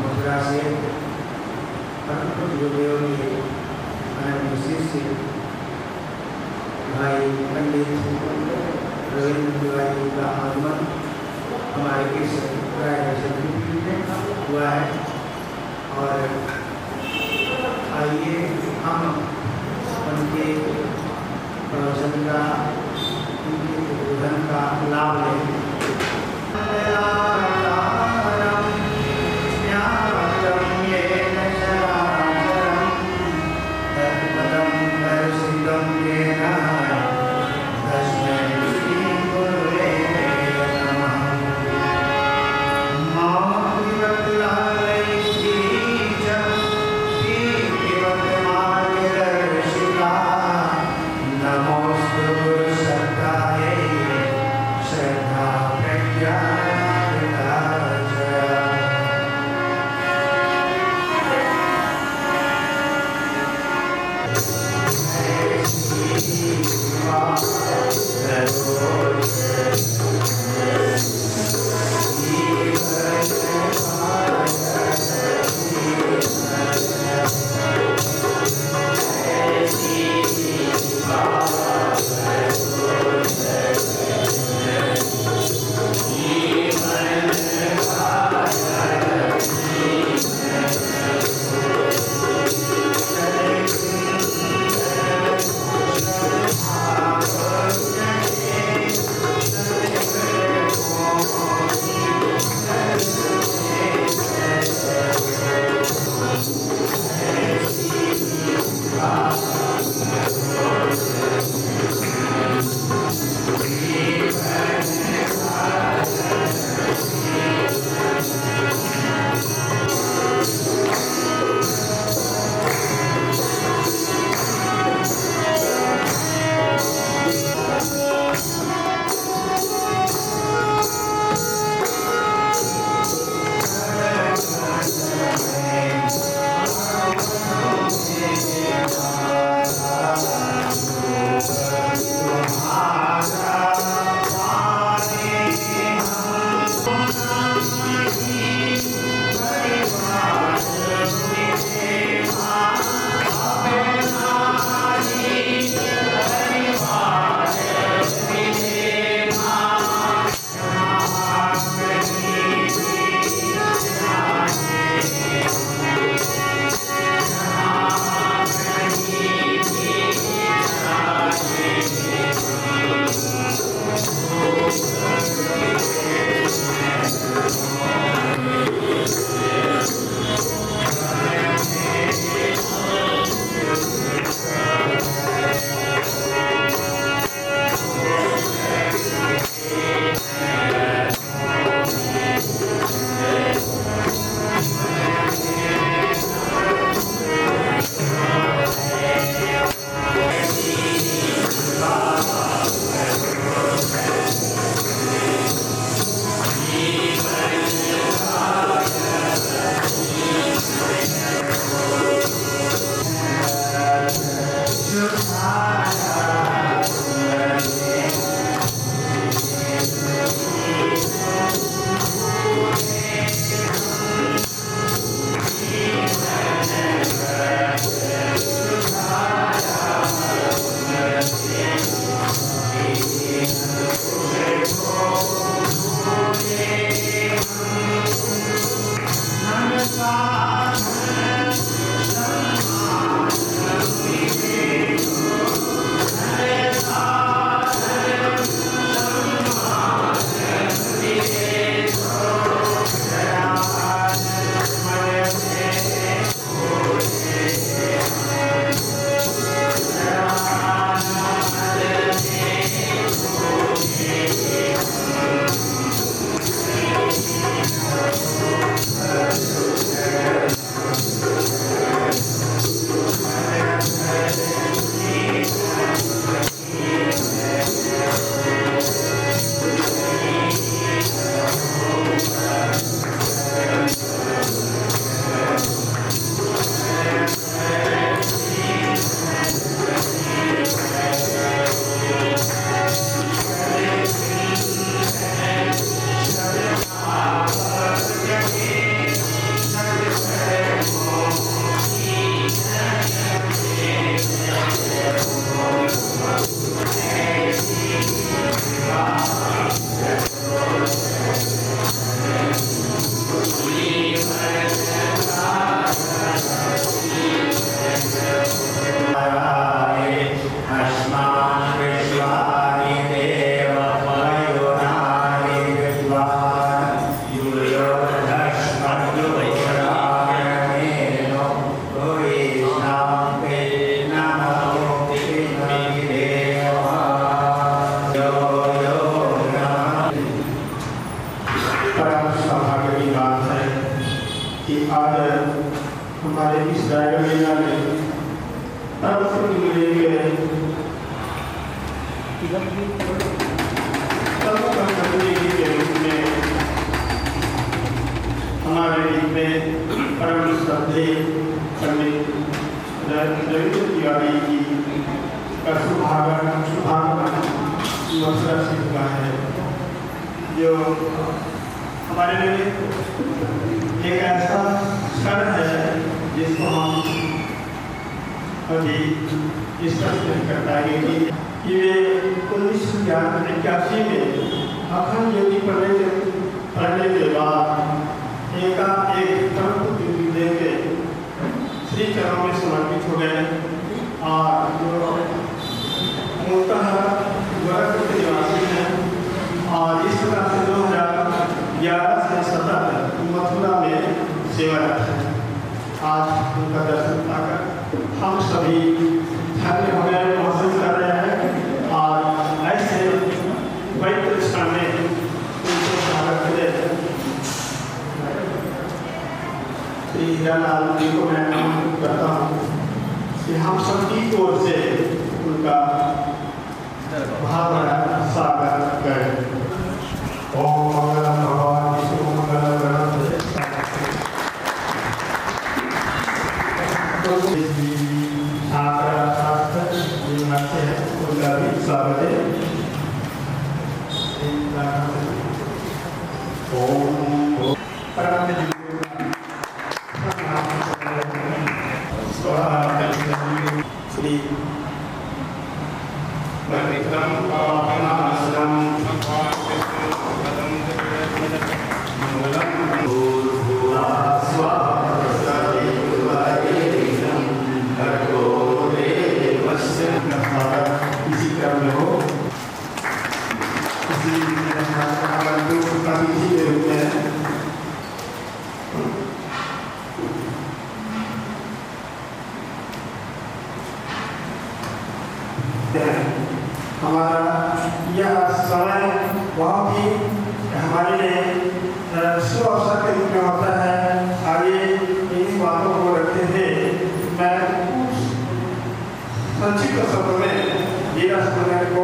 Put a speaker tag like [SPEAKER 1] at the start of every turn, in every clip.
[SPEAKER 1] मथुरा से परम गुरुदेव के अनन्य शिष्य भाई पंडित रविंद्र तिवारी का आगमन हमारे इस में हुआ है। और आइए हम उनके प्रवचन का, उनके उद्बोधन का लाभ लें। है हमारे इस रायगढ़ जिला में तब लेके के रूप में हमारे जितने परम श्रद्धे पंडित रविंद्र तिवारी जी का शुभागमन मथुरा से हुआ है, जो हमारे लिए एक ऐसा क्षण है जिसको हम अभी इस तरह से कर पाएंगे कि वे 1981 में अखंड ज्योति पढ़ने के बाद एक प्रमुख ड्यूटी देके श्री चरणों में समर्पित हो गए और जो मूलतः गोरखपुर के निवासी हैं और इस तरह से 2011 से 17 तक मथुरा में सेवारत है। आज उनका दर्शन पाकर हम सभी धन्य हो गए, महसूस कर रहे हैं और ऐसे पवित्र स्थान में उनको स्वागत करें। श्री हीरालाल जी को मैं आमंत्रित करता हूँ कि हम सबकी ओर से उनका भावना स्वागत करें। ओम मंगलम भगवान विष्णु मंगलम गणपति छात्र शास्त्र जिनसे है उनका भी स्वागत है। ओम परम श्री इसी क्रम में हो इसी के रूप में हमारा यह समय बहुत ही हमारे लिए शुभ अवसर के रूप में होता है। आगे इन बातों को रखते हुए मैं संक्षिप्त शब्द में जिला स्टूडेंट को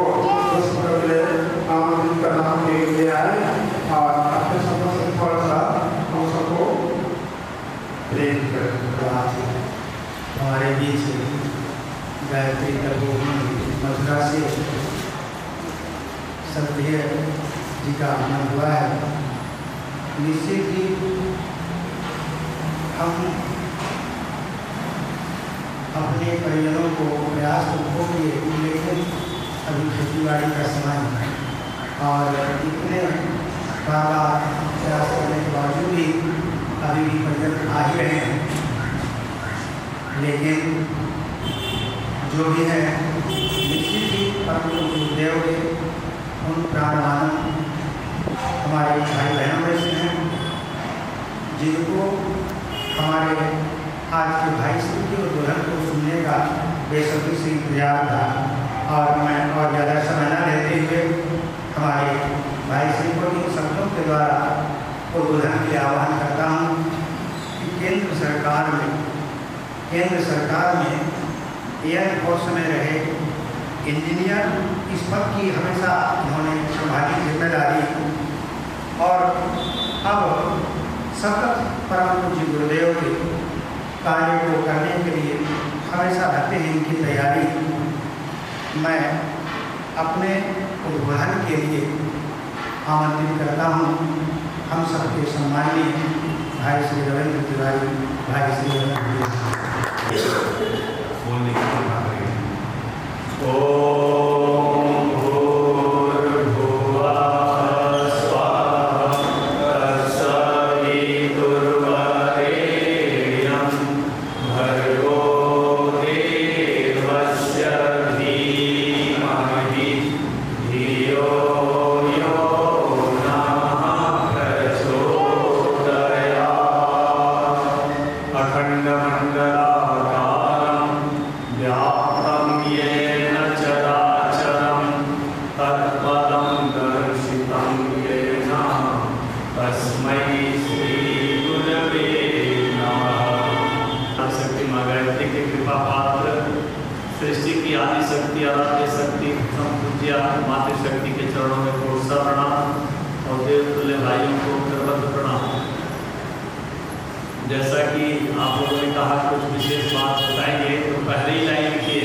[SPEAKER 1] आमंत्रित करना के लिए आए और अपने शब्दों से थोड़ा सा हम सबको प्रेम कर हमारे बीच गायत्री मथुरा से सत्य जी का आगमन हुआ है। निश्चित ही हम अपने परिजनों को प्रयास तो किए, लेकिन अभी खेती बाड़ी का समय है और इतने बार प्रयास करने के बावजूद भी अभी भी परिजन आ ही रहे हैं। लेकिन जो भी है निश्चित ही परम गुरुदेव के उन प्राणवान हमारे भाई बहनों में से हैं जिनको हमारे आज के भाई श्री के उद्बोधन को सुनने का बेसब्री से इंतजार था और मैं और ज़्यादा समय न लेते हुए हमारे भाई श्री को इन शब्दों के द्वारा उद्बोधन के लिए आह्वान करता हूँ कि केंद्र सरकार में एयरफोर्स में रहे इंजीनियर इस पद की हमेशा उन्होंने संभाली जिम्मेदारी और अब सतत परम पूज्य गुरुदेव के कार्य को करने के लिए हमेशा रहते हैं इनकी तैयारी। मैं अपने उद्बोधन के लिए आमंत्रित करता हूँ हम सबके सम्मानीय भाई श्री रविंद्र तिवारी भाई श्री
[SPEAKER 2] अखंड मंडलाकारं व्याप्तं येन चराचरं कृपा पात्र सृष्टि की आदि शक्ति आराध्य शक्ति पूज्य मातृशक्ति के चरणों में कोसा प्रणाम और देवतुल्य भाइयों को करबद्ध प्रणाम। जैसा कि आप लोगों ने कहा कुछ विशेष बात बताएंगे, तो पहली लाइन लिखिए,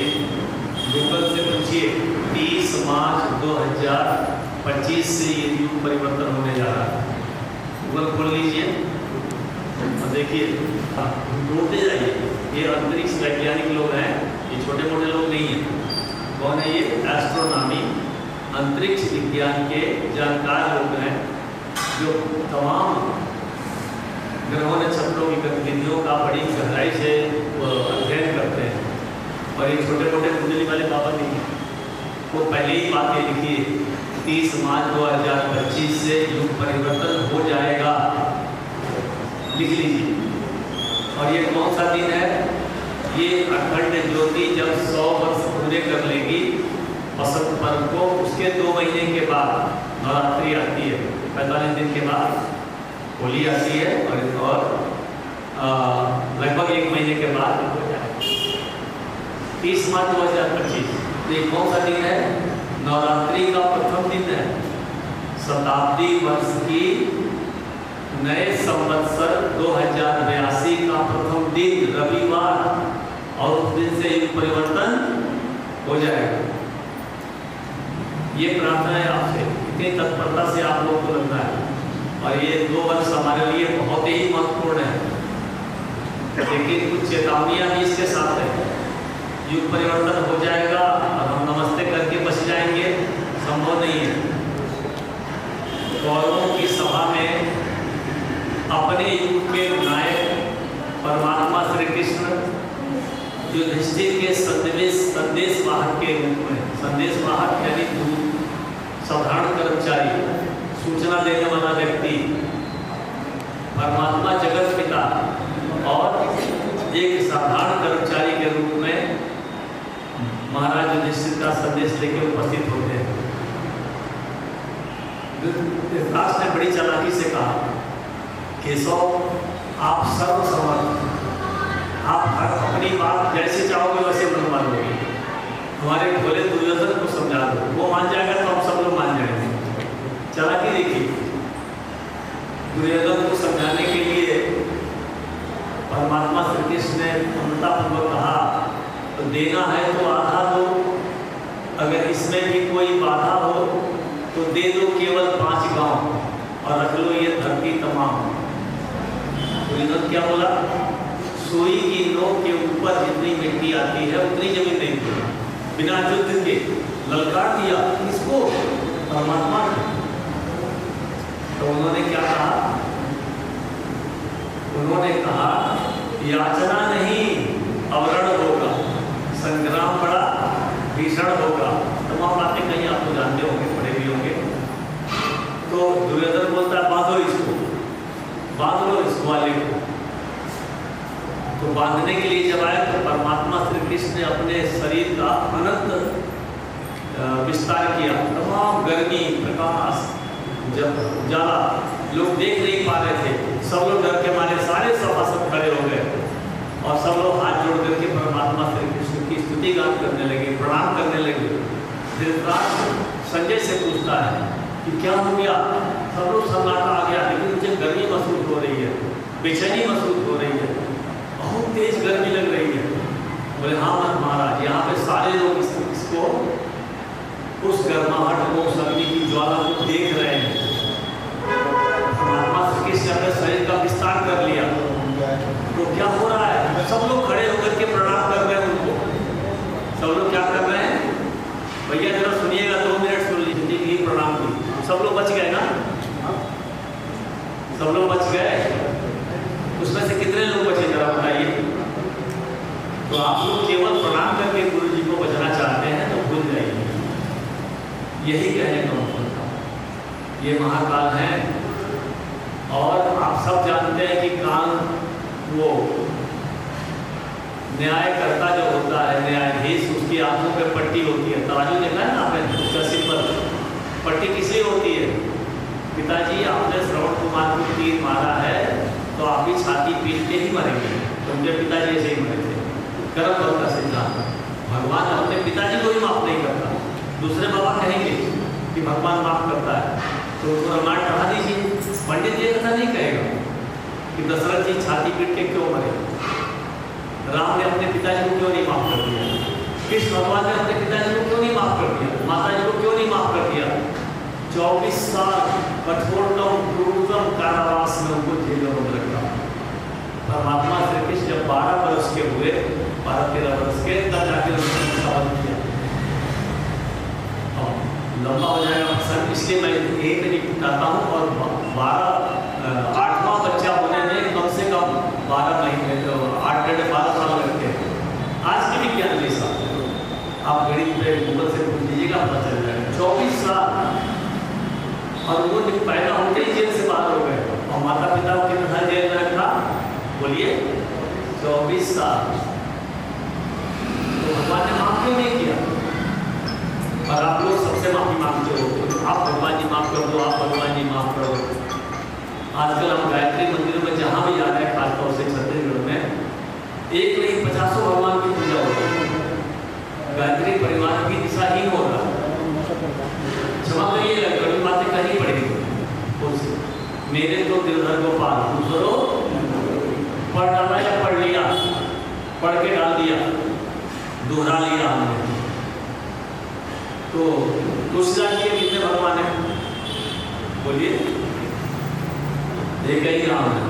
[SPEAKER 2] गूगल से पूछिए 30 मार्च 2025 से ये युग परिवर्तन होने जा रहा है। गूगल खोल लीजिए और देखिए, ढूंढते जाइए। ये अंतरिक्ष वैज्ञानिक लोग हैं, ये छोटे मोटे लोग नहीं हैं। कौन है ये? एस्ट्रोनॉमी अंतरिक्ष विज्ञान के जानकार लोग हैं, जो तमाम ग्रहों नक्षत्रों की गतिविधियों का बड़ी गहराई से अध्ययन करते हैं। और ये छोटे मोटे कुंडली वाले बाबा नहीं हैं। वो पहले ही बात ये लिखी, 30 मार्च 2025 से युग परिवर्तन हो जाएगा, लिख लीजिए। और ये कौन सा दिन है? ये अखंड ज्योति जब 100 वर्ष पूरे कर लेगी वसंत पर्व को, उसके 2 महीने के बाद नवरात्रि आती है, 45 दिन के बाद होली आती है, और लगभग 1 महीने के बाद हो जाएगा 30 मार्च 2025। ये कौन सा दिन है? नवरात्रि का प्रथम दिन है, शताब्दी वर्ष की नए संवत्सर 2082 का प्रथम दिन रविवार, और उस दिन से युग परिवर्तन हो जाएगा। ये प्रार्थना है आपसे, इतनी तत्परता से आप लोग को लगता है। और ये 2 वर्ष हमारे लिए बहुत ही महत्वपूर्ण है, लेकिन कुछ चेतावनियां भी इसके साथ है। युग परिवर्तन हो जाएगा और हम नमस्ते करके बच जाएंगे, संभव नहीं है। कौरवों की सभा में अपने युग के नायक परमात्मा श्री कृष्ण युधिष्ठिर के संदेशवाहक के रूप में, संदेशवाहक यानी दूत, साधारण कर्मचारी, सूचना देने वाला व्यक्ति, परमात्मा जगत पिता और एक साधारण कर्मचारी के रूप में महाराज युधिष्ठिर का संदेश लेकर उपस्थित होते हैं। धृतराष्ट्र ने बड़ी चालाकी से कहा, केशव आप सर्वसमर्थ, आप हर अपनी बात जैसे चाहोगे वैसे मनवा लोगे। हमारे भोले दुर्योधन को समझा दो, वो मान जाएगा तो हम सब लोग मान जाएंगे। चालाकी देखिए, दुर्योधन को समझाने के लिए परमात्मा श्री कृष्ण ने पूर्वक कहा, तो देना है तो आधा दो, अगर इसमें भी कोई बाधा हो तो दे दो केवल 5 गांव और रख लो ये धरती तमाम। दुर्योधन क्या बोला? सुई की नोक के ऊपर जितनी मिट्टी आती है उतनी जमीन नहीं थी, बिना युद्ध के ललकार दिया इसको परमात्मा ने। तो उन्होंने क्या कहा? उन्होंने कहा याचना नहीं, अवरण होगा, संग्राम बड़ा भीषण होगा। तमाम बातें कहीं आप तो जानते होंगे, पढ़े भी होंगे। तो दुर्योधन बोलता है बांधो इसको, बांध लो इस वाले को। तो बांधने के लिए जब आया तो परमात्मा श्री कृष्ण ने अपने शरीर का अनंत विस्तार किया। तमाम गर्मी, प्रकाश, जब उजाला लोग देख नहीं पा रहे थे, सब लोग डर के मारे सारे सभासद खड़े हो गए और सब लोग हाथ जोड़ करके परमात्मा श्री कृष्ण की स्तुति गान करने लगे, प्रणाम करने लगे। धृतराष्ट्र संजय से पूछता है कि क्या हो गया? सब लोग सन्नाटा आ गया, लेकिन मुझे गर्मी महसूस हो रही है, बेचैनी महसूस हो रही है, बहुत तेज गर्मी लग रही है। बोले हाँ महाराज, यहाँ पे सारे लोग इसको, उस गर्माहट को, उस अग्नि की ज्वाला को देख रहे हैं। परमात्मा श्री कृष्ण अपने शरीर का विस्तार कर लिया, तो क्या हो रहा है? सब लोग खड़े होकर के प्रणाम कर रहे हैं उनको। सब लोग क्या कर रहे हैं? भैया जरा सुनिएगा, 2 मिनट सुन लीजिए, प्रणाम की। सब लोग बच गए ना? सब लोग बच गए। उसमें से कितने लोग बचे जरा बताइए। तो आप लोग केवल प्रणाम करके गुरु जी को बचना चाहते हैं तो भूल जाइए। यही कहने का मतलब था। ये महाकाल है, और आप सब जानते हैं कि काल वो न्यायकर्ता जो होता है, न्यायाधीश, उसकी आंखों पे पट्टी होती है। तराजू देखा है ना आपने? उसका सिर पर पट्टी किसलिए होती है? पिताजी आपने श्रवण कुमार को तीर मारा है तो आप भी छाती पीट के ही मरेंगे, तो उनके पिताजी ऐसे ही मरे थे। कर्म फल का सिद्धांत। भगवान अपने पिताजी को ही माफ नहीं करता, दूसरे बाबा कहेंगे कि भगवान माफ करता है तो उसको रामायण पढ़ा दीजिए। पंडित जी ऐसा नहीं कहेगा कि दशरथ जी छाती पीट के क्यों मरे, राम ने अपने पिताजी को क्यों नहीं माफ कर दिया, कृष्ण भगवान ने अपने पिताजी को क्यों नहीं माफ कर दिया, माता जी को क्यों नहीं माफ कर दिया। 24 साल कठोरतम क्रूरतम कारावास में उनको जेलों में रखा। परमात्मा श्री कृष्ण जब 12 वर्ष के हुए, 12-13 वर्ष के, तब जाकर उन्होंने सवाल किया। लंबा हो जाएगा सर, इसलिए मैं एक नहीं बताता हूँ। और 8वां बच्चा होने में कम से कम 12 महीने 8-12 साल लगते हैं। आज के विज्ञान के साथ आप गणित पे गूगल से पूछ लीजिएगा, पता चल जाएगा। 24 साल, और वो पैदा होते ही जेल से बाहर हो गए। और माता पिता को कितना जेल में रखा, बोलिए 24 साल। तो भगवान ने माफ क्यों नहीं किया? और आप लोग सबसे माफी मांगते हो, आप भगवान जी माफ कर दो, आप भगवान जी माफ करो। आजकल हम गायत्री मंदिरों में जहाँ भी जा रहे हैं, खासतौर से छत्तीसगढ़ में, एक नहीं 50 भगवान की पूजा हो रही है। गायत्री परिवार की दिशाहीन हो रहा है। क्षमा करिए, कड़ी बातें करनी पड़ेगी। मेरे तो दिलधर गोपाल, दूसरो पढ़ डाला या पढ़ लिया, पढ़ के डाल दिया, दोहरा लिया हमने। तो तुलसीदास जी के कितने भगवान हैं, बोलिए? एक ही राम है।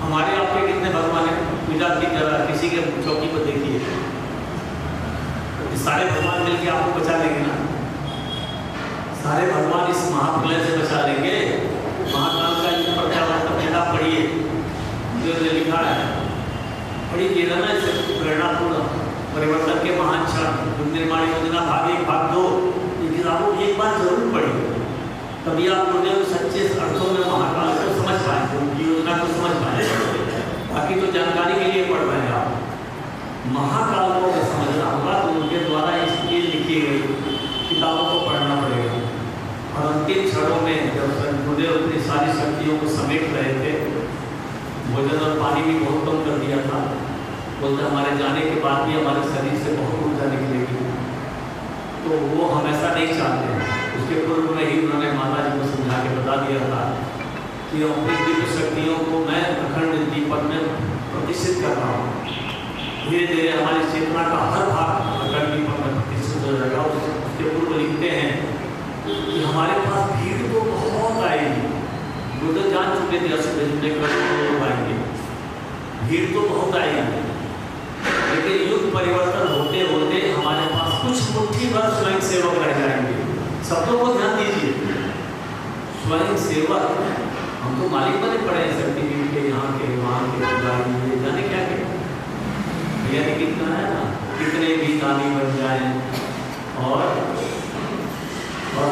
[SPEAKER 2] हमारे आपके कितने भगवान हैं? पूजा की जगह किसी के चौकी पर देखिए, सारे भगवान मिलके आपको बचा लेंगे ना? सारे भगवान इस महाप्रलय से बचा लेंगे। महाकाल का युग पर क्या होता है, बेटा पढ़िए, जो लिखा है पढ़िए ना, इससे प्रेरणापूर्ण परिवर्तन के महान क्षण, निर्माण योजना भाग 1 भाग 2, ये किताबों की एक बार जरूर पढ़िए, तभी आप गुरुदेव सच्चे अर्थों में महाकाल को समझ पाएंगे, उनकी योजना को समझ पाएंगे। बाकी तो जानकारी के लिए पढ़ रहे हैं आप, महाकाल को अगर समझना होगा तो उनके द्वारा इसलिए लिखी गई किताबों को पढ़ना पड़ेगा। और अंतिम क्षणों में जब गुरुदेव अपनी सारी शक्तियों को समेट रहे थे, भोजन और पानी भी बहुत कम कर दिया था, बोलते हमारे जाने के बाद भी हमारे शरीर से बहुत ऊर्जा निकलेगी। तो वो हम ऐसा नहीं चाहते हैं। उसके पूर्व में ही उन्होंने माता जी को समझा के बता दिया था कि अपनी दिव्य शक्तियों को मैं अखंड दीपक में प्रतिष्ठित कर रहा हूँ। धीरे धीरे हमारी चेतना का हर भाग अखंड दीपक में प्रतिष्ठित हो जाएगा। उसके पूर्व लिखते हैं कि हमारे पास भीड़ तो बहुत आएगी, गुरुदेव जान चुके थे लोग आएंगे, भीड़ तो बहुत आएगी, लेकिन युग परिवर्तन होते होते हमारे पास कुछ मुट्ठी भर स्वयं सेवक रह जाएंगे। शब्दों को ध्यान दीजिए, स्वयं सेवक। हम तो मालिक बने पड़े हैं शक्तिपीठ के, यहाँ के वहाँ के, पुजारी, जाने क्या क्या यानी कितना है ना, कितने भी दानी बन जाए और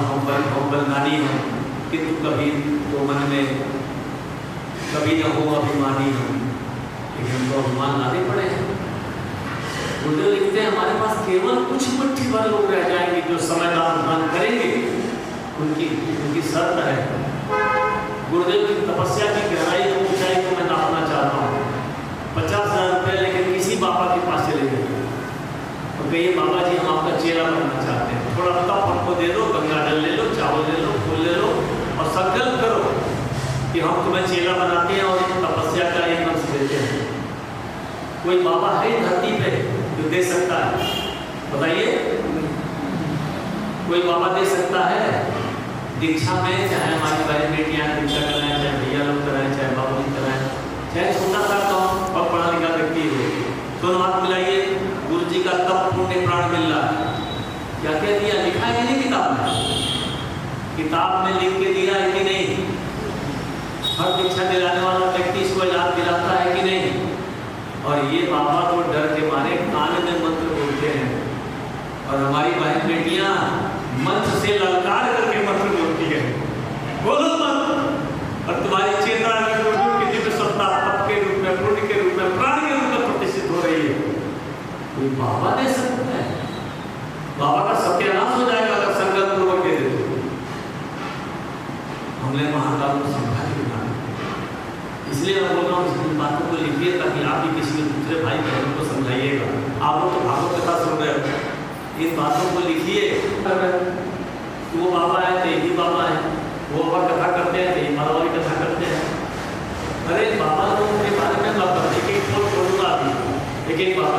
[SPEAKER 2] हम बलगानी हम, किंतु कभी तो मन में कभी न हो अभिमानी हम, लेकिन हमको अभिमान लाने पड़े हैं। गुरुदेव लिखते हैं हमारे पास केवल कुछ मुट्ठी भर लोग रह जाएंगे जो समयदान करेंगे। उनकी शर्त है, गुरुदेव की तपस्या की गहराई और ऊंचाई को मैं नापना चाहता हूँ। 50,000 रुपये लेकिन किसी बाबा के पास चले गए और कहिए बाबा जी हम आपका चेला बनना चाहते हैं, थोड़ा तप हमको दे दो, गंगा जल ले लो, चावल ले लो, फूल ले लो और संकल्प करो कि हम तुम्हें चेला बनाते हैं और तपस्या का एक अंश देते हैं। कोई बाबा है धरती पे जो दे सकता है? बताइए, कोई बाबा दे सकता है? दीक्षा में चाहे हमारी बहन बेटियां दीक्षा कराएं, चाहे भैया लोग कराएं, चाहे बाबू जी कराएं, चाहे छोटा सा कम और पढ़ा लिखा व्यक्ति हो, दोनों हाथ मिलाइए। गुरु जी का तप पुण्य प्राण मिल रहा है। क्या क्या दिया, लिखा है नहीं किताब में? किताब में लिख के दिया है कि नहीं? हर दीक्षा दिलाने वाला व्यक्ति इसको याद दिलाता है कि नहीं? और ये बाबा को डर के मारे कान में मंत्र बोलते हैं और हमारी बहन बेटियां मंच से ललकार करके मंत्र बोलती है, बोलो मत। और तुम्हारी चेतना की दिव्य सत्ता तप के रूप में, पुण्य के रूप में, प्राण के रूप में प्रतिष्ठित हो रही है। कोई बाबा दे सकता है? बाबा का सत्यानाश हो जाएगा अगर संकल्प पूर्वक दे देते। हमने महाकाल को समझा के इसलिए मैं बोल रहा हूँ इस बातों को लिखिए ताकि आप भी किसी दूसरे भाई बहनों को समझाइए कहिएगा। आप लोग तो भागवत कथा सुन रहे हो, इन बातों को लिखिए। वो बाबा है तो यही बाबा है, वो बाबा कथा करते हैं तो ये बाबा भी कथा करते हैं। अरे बाबा लोगों के बारे में बाबा एक एक बोल छोड़ूंगा अभी, एक एक बाबा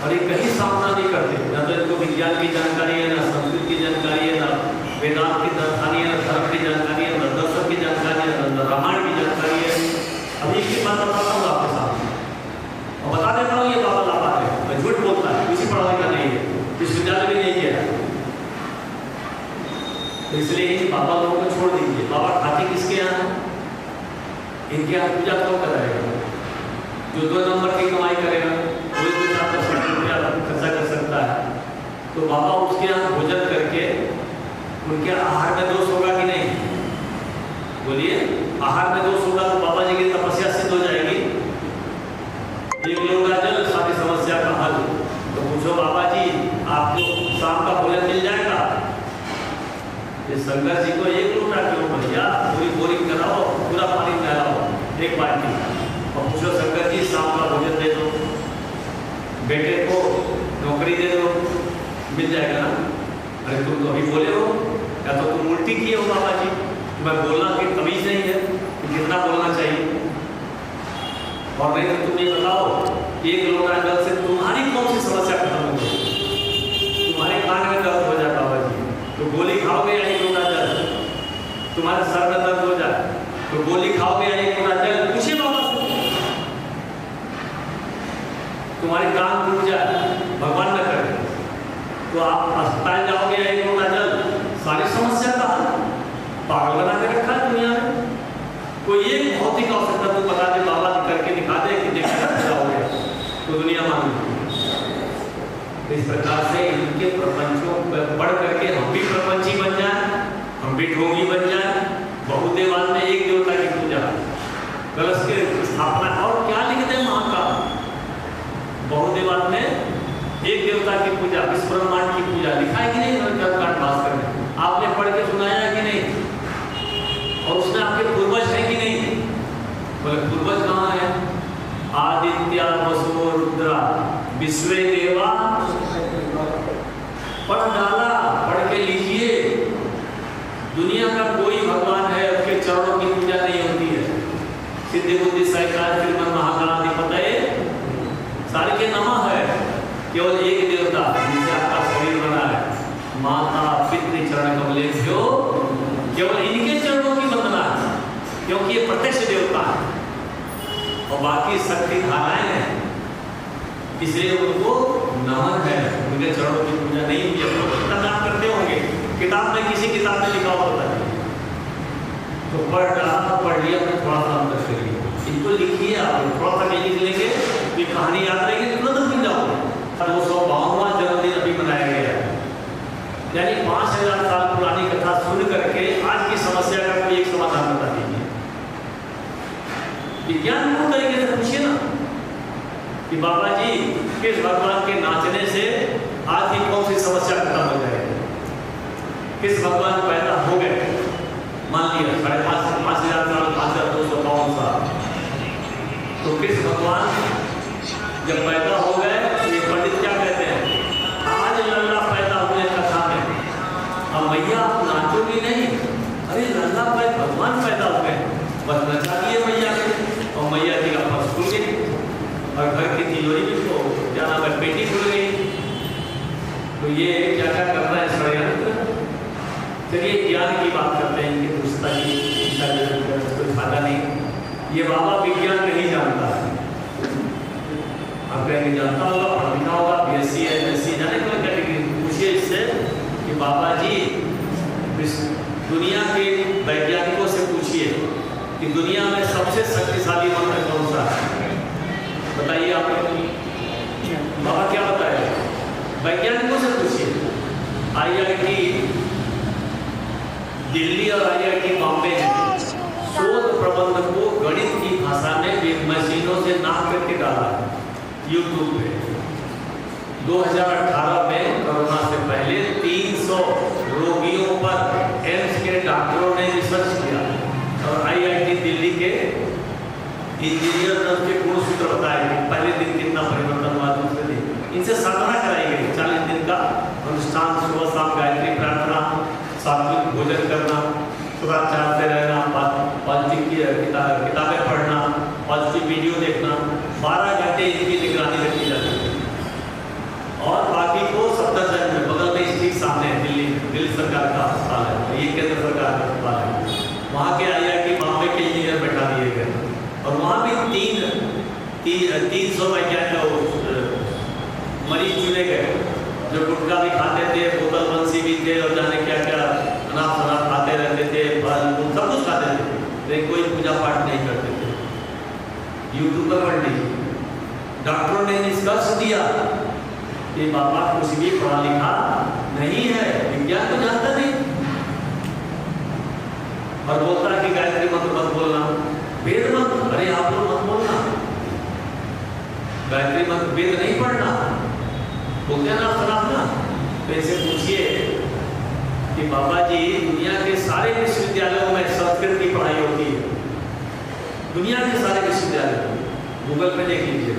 [SPEAKER 2] और ये कहीं सामना नहीं करते, न तो इनको विज्ञान की जानकारी है, ना संस्कृत की जानकारी है, ना वेदांत की जानकारी है, ना धर्म की जानकारी है, ना दर्शन की जानकारी है, ना रामायण की जानकारी है। अभी एक बात बताता हूँ आपके सामने और बता देता हूँ, ये बाबा लापा है, मैं झूठ बोलता है, किसी पढ़ा लिखा नहीं है, विश्वविद्यालय भी नहीं किया है। इसलिए इन बाबा लोगों को छोड़ दीजिए। बाबा खाते किसके यहाँ, इनके यहाँ पूजा कौन कराएगा? जो 2 नंबर की कमाई करेगा वो 2-4 रुपया खर्चा कर सकता है, तो बाबा उसके यहाँ भोजन करके उनके आहार में दोष होगा कि नहीं? बोलिए, आहार में दोष होगा तो बाबा जी की तपस्या सिद्ध हो जाएगी। एक लोटा जल सारी समस्या का हल। तो पूछो बाबा जी आपको शाम का भोजन मिल जाएगा? शंकर जी को 1 लोटा क्यों भैया, पूरी बोरिंग कराओ, पूरा पानी नहलाओ 1 बाल्टी, और पूछो शंकर जी शाम का भोजन दे दो, बेटे को नौकरी दे दो, मिल जाएगा ना? अरे तुम तो अभी बोले हो, या तो तुम उल्टी किए हो बाबा जी, तुम्हें बोलना की तमीज नहीं है कि कितना बोलना चाहिए। और नहीं तो तुम ये बताओ 1 लोटा जल से तुम्हारी कौन सी समस्या खत्म हो गई? तुम्हारे कान में दर्द हो जाए बाबा जी तो गोली खाओगे या 1 लोटा जल? तुम्हारे सर में दर्द हो जाए तो गोली खाओगे या 1 लोटा जल? पूछिए बाबा से। तुम्हारे कान टूट जाए, भगवान न करे, तो आप अस्पताल जाओगे या 1 लोटा जल? सारी समस्या का हल पागल बना के रखा है दुनिया में। कोई एक भौतिक आवश्यकता तुम बता दे, बाबा करके दिखा दे कि देखा हो गया तो दुनिया मान ली। इस प्रकार से इनके प्रपंचों पर पढ़ करके हम भी प्रपंची बन जाए, हम भी ढोंगी बन जाए। बहुदेवाल में एक देवता की पूजा, कलश के स्थापना, और क्या लिखते हैं महाकाल। बहुदेवाल में एक देवता की पूजा, विश्व ब्रह्मांड की पूजा लिखा है कि नहीं? भास्कर में आपने पढ़ के सुनाया है कि नहीं? और उसमें आपके पूर्वज है कि नहीं? बोले पूर्वज कहाँ है? आदित्य वसु रुद्रा विश्वे देवा। पढ़ डाला, पढ़ के लीजिए। दुनिया का कोई भगवान है उसके चरणों की पूजा नहीं होती है। सिद्धि बुद्धि सहकार श्रीमन महागणाधिपतये सारे के नमः है। केवल एक देवता जिससे आपका शरीर बना है, माता पितृ चरण कमलेभ्यो, केवल इनके चरणों की वंदना है, क्योंकि ये प्रत्यक्ष देवता है और बाकी शक्ति धाराएं हैं, इसलिए उनको नमन है, उनके चरणों की पूजा नहीं हुई। हम लोग कितना नाम करते होंगे, किताब में किसी किताब में लिखा होता है तो पढ़ लिया, तो थोड़ा सा अंतर करिए, इनको लिखिए। आप थोड़ा सा नहीं लिख लेंगे तो कहानी याद रहेगी, तुरंत भूल जाओगे। 252वां जन्मदिन अभी मनाया गया है, यानी 5000 साल पुरानी कथा सुन करके आज की समस्या का कोई एक समाधान बता दीजिए। विज्ञान पूर्ण तरीके से पूछिए ना कि बाबा जी किस भगवान के नाचने से आज की कौन सी समस्या खत्म हो जाएगी? किस भगवान पैदा हो गए? मान लिया 5,500 साल, 5,252 साल, तो किस भगवान जब पैदा हो गए तो ये पंडित क्या कहते हैं? आज लल्ला पैदा हुए कथा में, अब मैया आप नाचोगी नहीं? अरे लल्ला भगवान पैदा हो गए, बस नचा दिए मैया के, और मैया जी का फर्श खुल गई और घर की तिजोरी भी तो क्या नाम है, पेटी खुल गई। तो ये क्या क्या कर रहा है षड्यंत्र। चलिए ज्ञान की बात करते हैं, इनकी पुस्तक की कोई फायदा नहीं। ये बाबा विज्ञान नहीं जानता है, आप कहेंगे जानता होगा, पढ़ा लिखा होगा, BSc MSc जाने को कैटेगरी। पूछिए इससे कि बाबा जी दुनिया के वैज्ञानिकों से पूछिए कि दुनिया में सबसे शक्तिशाली मंत्र कौन सा है? बताइए आप बाबा क्या बताए? वैज्ञानिकों से पूछिए। IIT दिल्ली और IIT बॉम्बे ने शोध प्रबंध को गणित की भाषा में मशीनों से नाप करके डाला यूट्यूब पे। 2018 में कोरोना से पहले 300 रोगियों पर एम्स के डॉक्टरों ने रिसर्च किया और IIT दिल्ली के इंजीनियर ने उसके गुण सूत्र बताए कि पहले दिन कितना देखना, 12 घंटे इनकी निगरानी रखी जाती है। और बाकी को सफदरजंग में बगल में ठीक सामने दिल्ली सरकार का अस्पताल है, ये केंद्र सरकार का अस्पताल है, वहाँ के IIT बॉम्बे के इंजीनियर बैठा दिए गए। और वहाँ भी 300 मरीज चुने गए जो गुटखा भी खाते थे, बोतल बंसी भी थे और जाने क्या क्या अनाप शनाप खाते रहते थे, फल सब कुछ खाते थे, लेकिन कोई पूजा पाठ नहीं करते थे। यूट्यूब पर पढ़ लीजिए, डॉक्टरों ने निष्कर्ष दिया कि बाबा कुछ भी पढ़ा लिखा नहीं है, विज्ञान को जानता नहीं, और बोलता है कि गायत्री मंत्र मत बोलना, वेद मंत्र, अरे आप लोग मत बोलना, गायत्री मंत्र वेद नहीं पढ़ना, बोलते ना सुनाना। तो इसे पूछिए कि बाबा जी दुनिया के सारे विश्वविद्यालयों में संस्कृत की पढ़ाई होती है, दुनिया के सारे विश्वविद्यालय, गूगल पे देख लीजिए,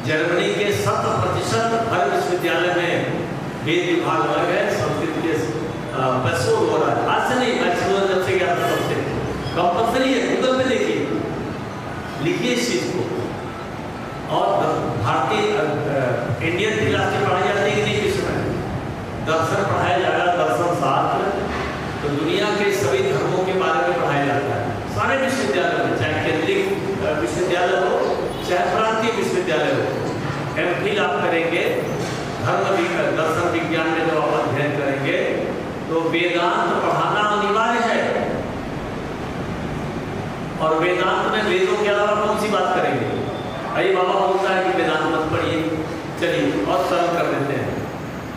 [SPEAKER 2] जर्मनी के 70% हर विश्वविद्यालय में वेद विभाग अलग है, संस्कृत के पैसों हो रहा है, आज से नहीं, आज जब से गया था तब से कंपल्सरी है, गूगल पे देखिए, लिखिए इस चीज को। और भारतीय इंडियन फिलॉसफी पढ़ाई जाती है कि नहीं विश्व में, दर्शन पढ़ाया जाएगा, दर्शन शास्त्र, तो दुनिया के सभी धर्मों के बारे में पढ़ाया जाता है सारे विश्वविद्यालय में, चाहे केंद्रीय विश्वविद्यालय हो चाहे प्रांतीय विश्वविद्यालय हो। MPhil आप करेंगे दर्शन विज्ञान में जब आप अध्ययन करेंगे तो वेदांत पढ़ाना अनिवार्य है। और वेदांत में वेदों के अलावा कौन सी बात करेंगे? अरे बाबा बोलता है कि वेदांत मत पढ़िए, चलिए और सरल कर देते हैं।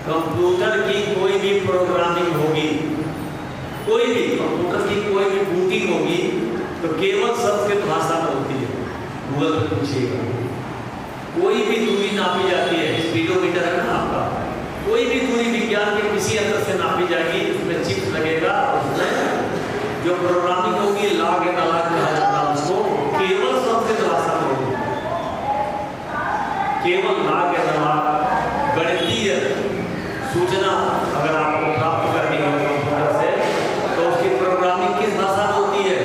[SPEAKER 2] कंप्यूटर की कोई भी प्रोग्रामिंग होगी, कोई भी कंप्यूटर की कोई भी बूटिंग होगी तो केवल संस्कृत भाषा में होती है। गूगल पर पूछिएगा, कोई भी दूरी नापी जाती है, स्पीडोमीटर है ना आपका, कोई भी दूरी विज्ञान के किसी अंतर से नापी जाएगी, उसमें चिप लगेगा, उसमें जो प्रोग्रामिंग होगी लॉग एंड अनलॉग कहा जाता है उसको, केवल संस्कृत भाषा में होगी, केवल लॉग एंड अनलॉग गणितीय सूचना अगर आपको प्राप्त करनी हो कंप्यूटर से तो उसकी प्रोग्रामिंग किस भाषा में होती है?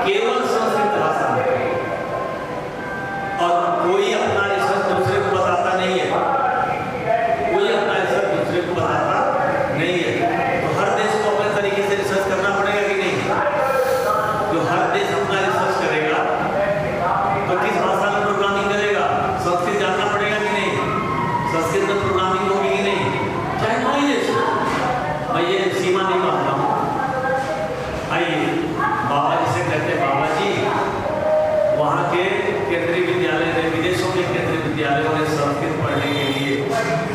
[SPEAKER 2] केवल संस्कृत भाषा में। और कोई अपना रिसर्च दूसरे को बताता नहीं है, कोई अपना रिसर्च दूसरे को बताता नहीं है। तो हर देश को अपने तरीके से रिसर्च करना पड़ेगा कि नहीं? जो हर देश अपना रिसर्च करेगा तो किस भाषा में प्रोग्रामिंग करेगा? संस्कृत जानना पड़ेगा कि नहीं? संस्कृत में प्रोग्रामिंग होगी कि नहीं? चाहे कोई देश, मैं ये सीमा नहीं मानता हूँ। आइए बाबा जी से कहते हैं, बाबा जी वहाँ के केंद्रीय विद्यालय ने, विदेशों के केंद्रीय विद्यालयों ने संस्कृत पढ़ने के लिए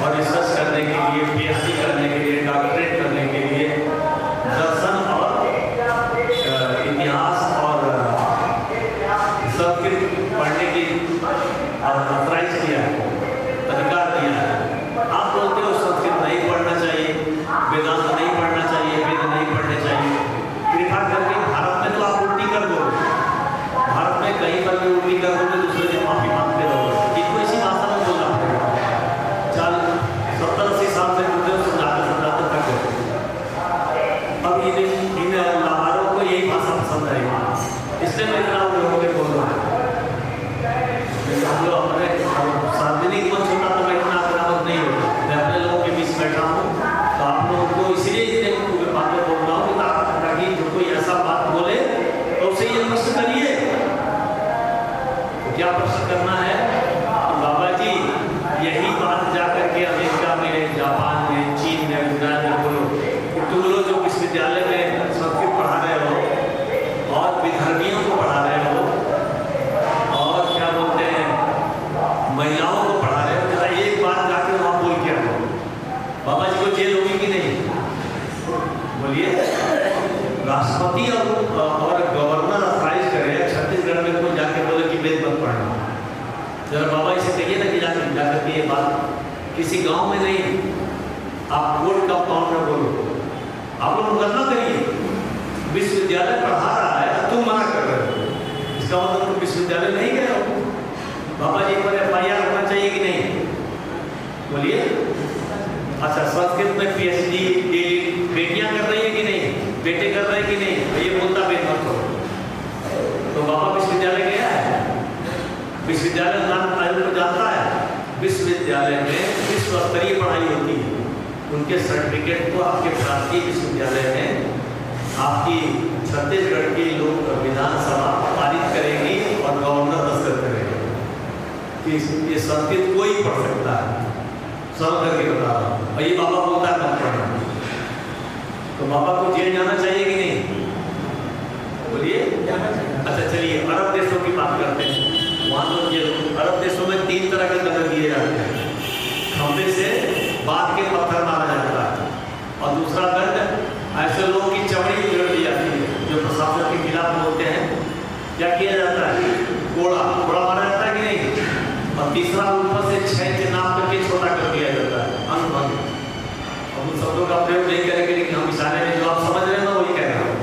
[SPEAKER 2] और रिसर्च करने के लिए, PhD करने के लिए, डॉक्टरेट करने के लिए दर्शन और इतिहास और संस्कृत पढ़ने की ऑथराइज किया है, अधिकार दिया है। आप बोलते हो संस्कृत नहीं पढ़ना चाहिए, वेदांत नहीं पढ़ना चाहिए, वेद नहीं पढ़ने चाहिए, कृपा करके भारत में तो आप उल्टी कर दो, भारत में कहीं पर भी उल्टी कर दोगे दूसरे से माफी मांगते रहोगे, इनको इसी भाषा में बोलना पड़ेगा। 70-80 साल से बोलते हो, समझाते थक गए। अब इन लाभारों को यही भाषा पसंद आएगी, इसलिए मैं इतना लोगों के बोल रहा हूँ। हम लोग अपने सार्वजनिक मंच होता तो मैं इतना आक्रामक नहीं होता, मैं अपने लोगों के बीच बैठा हूँ तो आप लोगों को इसलिए इतने बातें बोल रहा हूँ ताकि जो कोई ऐसा बात बोले तो उसे ये प्रश्न करिए। क्या प्रश्न करना है? बाबा जी यही बात जाकर के अमेरिका में, जापान में, चीन में, यूनान में बोलो, तुम लोग जो विश्वविद्यालय में संस्कृत पढ़ा रहे हो और विधर्मियों को पढ़ा रहे हो और क्या बोलते हैं महिलाओं को पढ़ा रहे हो, जरा एक बात जाकर वहाँ बोल के आओ, बाबा जी को जेल होगी कि नहीं? बोलिए। राष्ट्रपति और गवर्नर अथराइज करे छत्तीसगढ़ में कोई जाके बोले कि वेद मत पढ़ना, जरा बाबा इसे कहिए ना कि जाकर के ये बात किसी गांव में नहीं, आप कोर्ट कंपाउंड में बोलो, आप लोग मुकदमा करिए। विश्वविद्यालय पढ़ा रहा है, तुम मना कर रहे हो, इसका मतलब तुम विश्वविद्यालय नहीं गए हो। बाबा जी पर FIR होना चाहिए कि नहीं? बोलिए। अच्छा, संस्कृत में PhD बेटियां कर रही है कि नहीं? बेटे कर रहे हैं कि नहीं? तो ये बोलता वेद मत करो, तो बाबा विश्वविद्यालय गया है? विश्वविद्यालय नाम आयोग को जानता है। विश्वविद्यालय में विश्व स्तरीय पढ़ाई होती है, उनके सर्टिफिकेट को आपके भारतीय विश्वविद्यालय में आपकी छत्तीसगढ़ की लोक विधानसभा पारित करेगी और गवर्नर दस्तखत करेगा कि ये संस्कृत कोई पढ़ सकता है। सब करके बता रहा हूँ। और ये बाबा बोलता है मत पढ़ना, तो बाबा को जेल जाना चाहिए कि नहीं? बोलिए जाना चाहिए। अच्छा चलिए अरब देशों की बात करते हैं। वहाँ तो ये अरब देशों में 3 तरह के दंड दिए जाते हैं। खंबे से बांध के पत्थर मारा जाता है, और दूसरा दंड ऐसे लोगों की चमड़ी उधेड़ दी जाती है जो प्रशासन के खिलाफ बोलते हैं। क्या किया जाता है? कोड़ा मारा जाता है कि नहीं? और तीसरा ऊपर से 6 इंच नाप करके छोटा कर दिया जाता है, अंग। अब उन शब्दों का प्रयोग नहीं करेंगे, लेकिन हम इशारे में जो आप समझ रहे हैं ना वही कह रहा हूँ,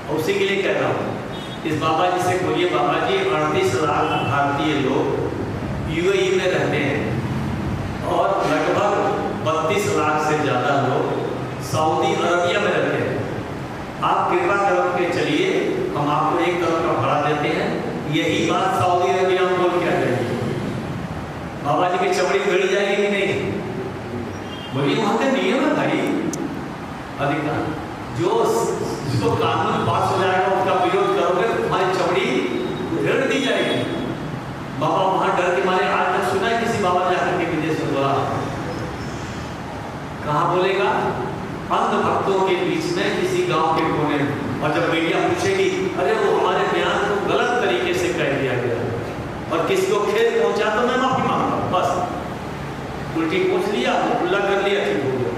[SPEAKER 2] और उसी के लिए कह रहा हूँ। इस बाबा जी से बोलिए, बाबा जी 38 लाख भारतीय लोग यूएई में रहते हैं और लगभग 32 लाख से ज़्यादा लोग सऊदी अरबिया में रहते हैं। आप कृपा करके चलिए, हम आपको एक तरफ का भाड़ा देते हैं, यही बात सऊदी अरबिया में बोल क्या करेंगे? बाबा जी की चमड़ी गड़ी जाएगी कि नहीं? बोलिए वहाँ का नियम है भाई। अधिकार जिसको कानून पास हो जाएगा उसका विरोध करोगे तो तुम्हारी चमड़ी उधेड़ दी जाएगी। बाबा वहां डर के मारे, आज तक सुना है किसी बाबा जाकर के विदेश में बोला? कहाँ बोलेगा? अंध भक्तों के बीच में किसी गांव के कोने में। और जब मीडिया पूछेगी, अरे वो हमारे बयान को गलत तरीके से कह दिया गया और किसी को खेद पहुंचा तो मैं माफी मांगता हूं, बस उल्टी पूछ लिया, उल्ला कर लिया, ठीक हो गया।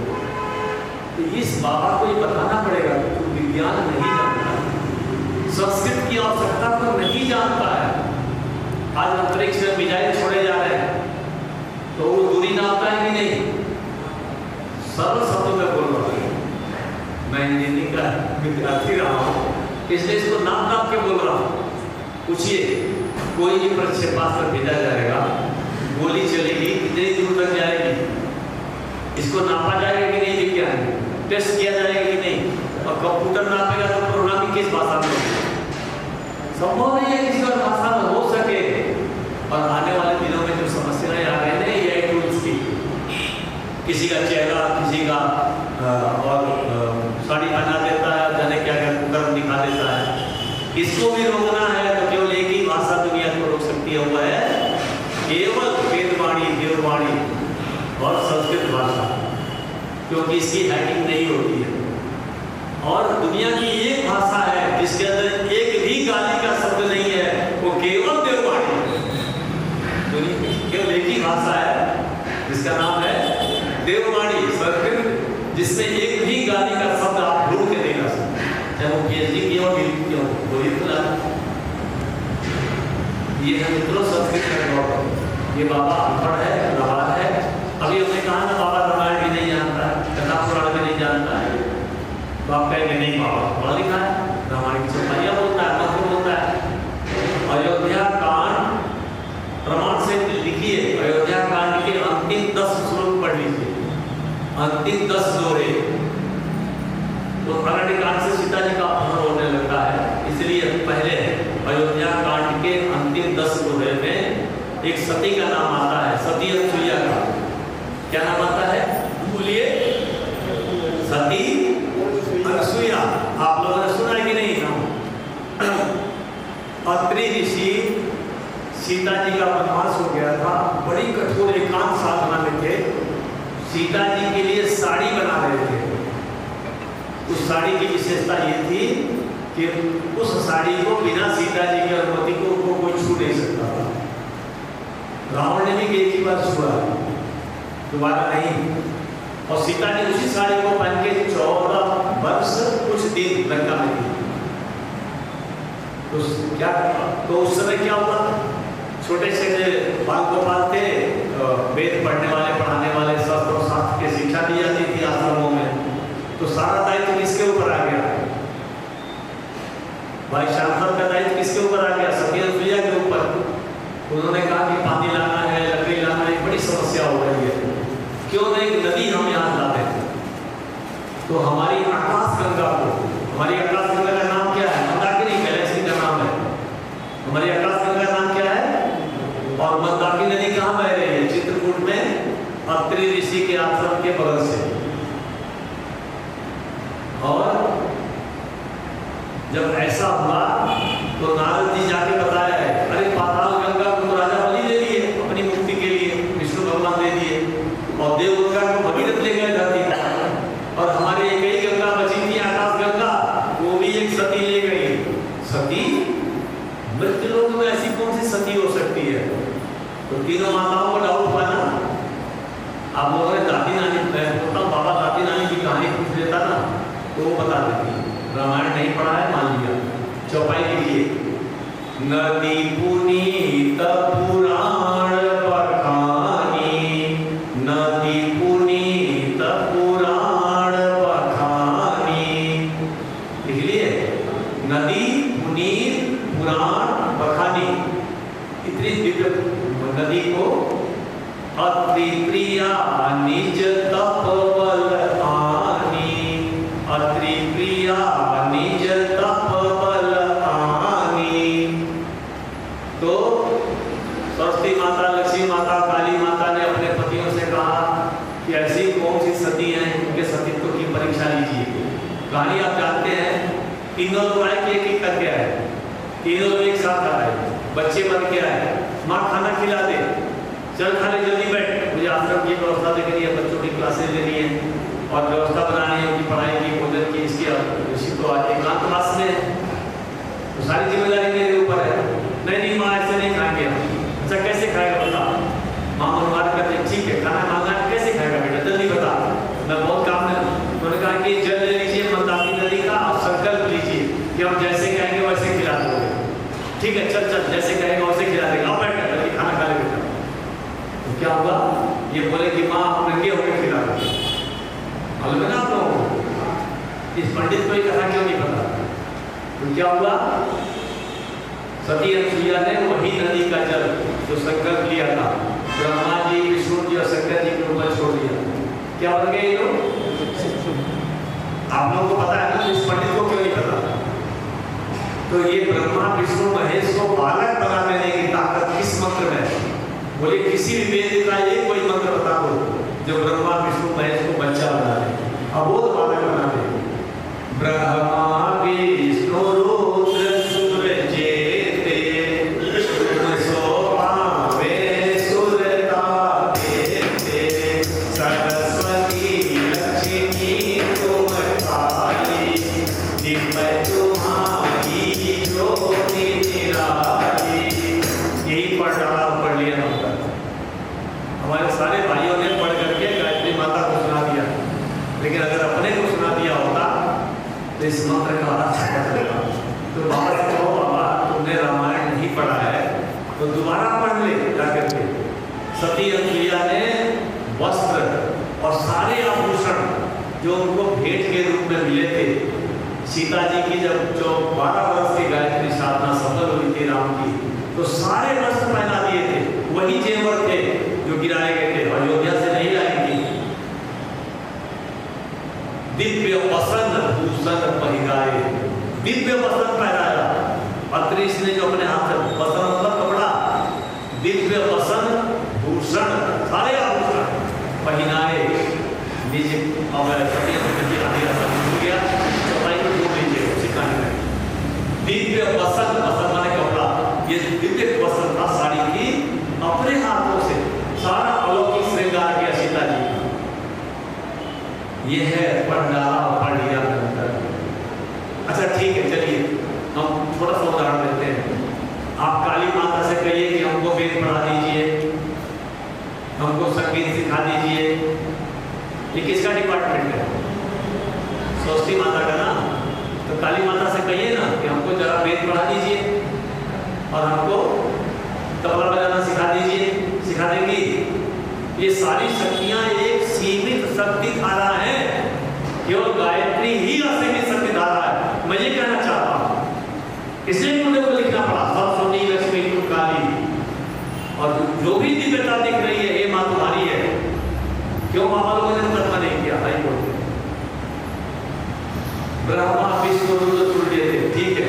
[SPEAKER 2] तो इस बाबा को ये बताना पड़ेगा कि तू विज्ञान नहीं जानता, संस्कृत की आवश्यकता को नहीं जानता है। आज अंतरिक्ष में मिसाइल छोड़े जा रहे हैं तो वो दूरी नापता है कि नहीं? सरल शब्दों में बोल रहा हूँ, मैं इंजीनियरिंग का विद्यार्थी रहा हूँ, इसलिए इसको नाप के बोल रहा हूँ। पूछिए, कोई भी प्रक्षेपास्त्र भेजा जाएगा, गोली चलेगी, कितनी दूर तक जाएगी? इसको नापा जाएगा कि नहीं? विज्ञान टेस्ट किया जाएगा कि नहीं? और कंप्यूटर नापेगा तो प्रोग्रामिंग किस भाषा में होगी? संभव नहीं है किसी और भाषा में हो सके। और आने वाले दिनों में जो समस्याएं आ रही है ये टूल्स की, किसी का चेहरा, किसी का और साड़ी पहना देता है, जाने क्या क्या कुकर्म दिखा देता है। इसको भी रोकना है तो केवल एक ही भाषा दुनिया को रोक सकती है, वो है केवल वेदवाणी, देववाणी और संस्कृत भाषा, क्योंकि इसकी हैकिंग नहीं होती है। और दुनिया की एक भाषा है जिसके अंदर एक भी गाली का शब्द नहीं है, वो केवल देववाणी। दुनिया की केवल एक ही भाषा है जिसका नाम है देववाणी, संस्कृत, जिसमें एक भी गाली का शब्द आप ढूंढ के नहीं ला सकते, चाहे वो पीएचडी किया हो, बीएड किया हो, कोई तो ये है मित्रों संस्कृत का गौरव। ये बाबा अनपढ़ है, नवाज है। अभी हमने कहा ना बाबा रामायण भी नहीं जानता है, कथा पुराण भी नहीं जानता है, तो आप कहेंगे नहीं बाबा पढ़ा लिखा है, रामायण की सफाइयाँ बोलता है, मंत्र बोलता है। अयोध्या कांड प्रमाण से लिखिए, अयोध्या कांड के अंतिम 10 श्लोक पढ़ लीजिए, अंतिम 10 दोहे। तो अरण्य कांड से सीता जी का अपहरण होने लगता है, इसलिए पहले अयोध्या कांड के अंतिम 10 दोहे में एक सती का नाम आता है, सती अनसुईया का। क्या नाम आता है? बोलिए, सती अनसुईया। आप लोगों ने सुना है कि नहीं नाम? अत्रि ऋषि सीता जी का वनवास हो गया था, बड़ी कठोर एकांत साधना में थे, सीता जी के लिए साड़ी बना रहे थे। उस साड़ी की विशेषता ये थी कि उस साड़ी को बिना सीता जी की अनुमति को कोई छू नहीं सकता था। रावण ने भी एक ही बार छुआ, दोबारा नहीं। और सीता जी उसी साड़ी को पहन के 14 वर्ष कुछ दिन लंका में थी। तो उस समय क्या हुआ? छोटे से बाल गोपाल थे, वेद पढ़ने वाले, पढ़ाने वाले, शस्त्र और शास्त्र की शिक्षा दी जाती थी आश्रमों में। तो सारा दायित्व किसके ऊपर आ गया? भाई शांतन का दायित्व किसके ऊपर आ गया? सती अनसुईया के ऊपर। उन्होंने कहा कि पानी लाना है, लकड़ी लाना है, बड़ी समस्या हो रही है, क्यों नहीं नदी हम यहाँ ला दें? तो हमारी आकाशगंगा को, हमारी आकाशगंगा का नाम क्या है? मंदाकिनी गैलेक्सी का नाम है। हमारी आकाशगंगा का नाम क्या है? और मंदाकिनी नदी कहाँ बह रही है? चित्रकूट में अत्रि ऋषि के आश्रम के बगल से। और जब ऐसा हुआ तो नारद जी जाके बताया है, अरे पाताल गंगा को तो राजा बलि दे दिए अपनी मुक्ति के लिए, विष्णु भगवान दे दिए, और देव गंगा को भगीरथ ले गए धरती पर, और हमारे एक ही गंगा बची थी आकाश गंगा, वो भी एक सती ले गई। सती मृत्यु लोक में ऐसी कौन सी सती हो सकती है? तो तीनों माताओं को डाउट हुआ ना। आप लोगों ने दादी नानी, मैं बोलता हूँ बाबा दादी नानी की कहानी पूछ लेता ना तो वो बता देती। रामायण नहीं पढ़ा है मान लिया, चौपाई के लिए। नदी पुनीत पुराण बखानी, नदी पुनीत पुराण बखानी, लिख लिए? नदी पुनीत पुराण बखानी, इतनी दिव्य नदी को अत्रि प्रिया निज तप बल आनी, अत्रि प्रिया निज तप बल आनी। तो सरस्वती माता, लक्ष्मी माता, काली माता ने अपने पतियों से कहा कि ऐसी कौन सी सती हैं, उनके सतीत्व की परीक्षा लीजिए। कहानी आप जानते हैं, तीनों लोग आए कि एक करके आए, तीनों लोग एक साथ आए, बच्चे बन के आए। माँ खाना खिला दे, चल खा ले, जल्दी बैठ, मुझे आश्रम की व्यवस्था देखनी है, बच्चों की क्लासेस लेनी है और व्यवस्था बनानी है, उनकी पढ़ाई की, भोजन की, इसकी ऋषि तो आज एकांतवास में, तो सारी जिम्मेदारी मेरे ऊपर है। नहीं माँ ऐसे नहीं खाएंगे हम। अच्छा कैसे खाएगा बता? माँ अनुवाद करते, ठीक है खाना मांगा है, कैसे खाएगा बेटा जल्दी बता, मैं बहुत काम में। उन्होंने कहा कि जल ले लीजिए मंदाकिनी नदी का और संकल्प लीजिए कि हम जैसे कहेंगे वैसे खिला दोगे। ठीक है चल चल, जैसे कहेंगे वैसे खिला देगा, आओ बैठ कर खाना खा ले बेटा। तो क्या हुआ? ये बोले कि माँ नंगे होकर खिला दो। मालूम है ना आप लोगों को? इस पंडित को ये कथा क्यों नहीं पता? तो क्या हुआ? सती अनुसुईया ने वही नदी का जल जो संकल्प लिया था, ब्रह्मा जी, विष्णु जी और शंकर जी के ऊपर छोड़ दिया। क्या बन गए ये लोग? आप लोगों को पता है ना, इस पंडित को क्यों नहीं पता? तो ये ब्रह्मा विष्णु महेश को बालक बना देने की ताकत किस मंत्र में है? बोले किसी भी वेद का ये कोई मंत्र बता दो जो ब्रह्मा विष्णु महेश को बच्चा बना दे, अबोध बालक बना दे। ब्रह्मा विष्णु रुद्र सूर्य जेते, सो पावे सुरता देते, सरस्वती लक्ष्मी तुम काली, दिव्य तुम्हारी ज्योति निराली। यही पढ़ डाला, पढ़ लिया नंबर। हमारे सारे भाइयों ने पढ़ करके गायत्री माता को सुना दिया, लेकिन अगर अपने को सुना दिया होता तो इस मंत्र का अर्थ पता चलेगा। तो बाबा से कहो बाबा तुमने रामायण नहीं पढ़ा है तो दोबारा पढ़ ले जाकर के। सती अनुसुईया ने वस्त्र और सारे आभूषण जो उनको भेंट के रूप में मिले थे, सीता जी की जब जो 12 वर्ष की गायत्री साधना सफल हुई थी राम की, तो सारे वस्त्र पहना दिए थे, वही जेवर थे जो गिराए गए थे, अयोध्या से नहीं लाई थी। दिव्य वसन भूषण पहिराए, दिव्य वसन पहनाया। अत्रि ने जो अपने हाथ से वसन मतलब कपड़ा, दिव्य वसन भूषण सारे आभूषण पहिनाए नीचे। अब सती गया चौपाई को जोड़ लीजिए सिखाने में। दिव्य वसन, वसन माने कपड़ा, ये दिव्य वसन था साड़ी की, अपने हाथों से सारा अलौकिक श्रृंगार किया सीता जी का। ये है पंडाला पढ़ लिया अंतर। अच्छा ठीक है चलिए हम थोड़ा सा उदाहरण देते हैं। आप काली माता से कहिए कि हमको वेद पढ़ा दीजिए, हमको संगीत सिखा दीजिए, ये किसका डिपार्टमेंट है? सरस्वती माता का ना। तो काली माता से कहिए ना कि हमको जरा वेद पढ़ा दीजिए और हमको तबला बजाना सिखा दीजिए, सिखा देंगी। ये सारी शक्तियां एक सीमित शक्ति धारा है, केवल गायत्री ही असीमित शक्ति धारा है। मैं ये कहना चाहता हूं, इसलिए मुझे को लिखना पड़ा सरस्वती लक्ष्मी तुम काली, और जो भी दिव्यता दिख रही है ये माँ तुम्हारी है। क्यों बाबा लोगों ने तत्व नहीं किया? भाई बोलते ब्रह्मा विष्णु रुद्र सूर्य थे, ठीक है।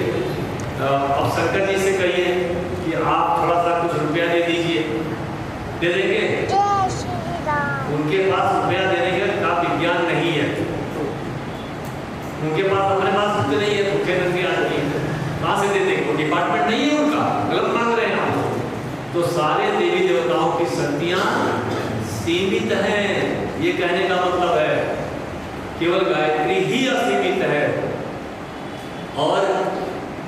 [SPEAKER 2] अब शंकर जी से कहिए कि आप थोड़ा सा कुछ रुपया दे दीजिए, दे देंगे? उनके पास रुपया देने का विज्ञान नहीं है, उनके पास अपने पास रुपये नहीं है, भूखे नंगे आदमी कहाँ से दे देंगे? वो डिपार्टमेंट नहीं है उनका, गलत मांग रहे हैं हम। तो सारे देवी देवताओं की शक्तियां सीमित हैं, ये कहने का मतलब है केवल गायत्री ही असीमित है। और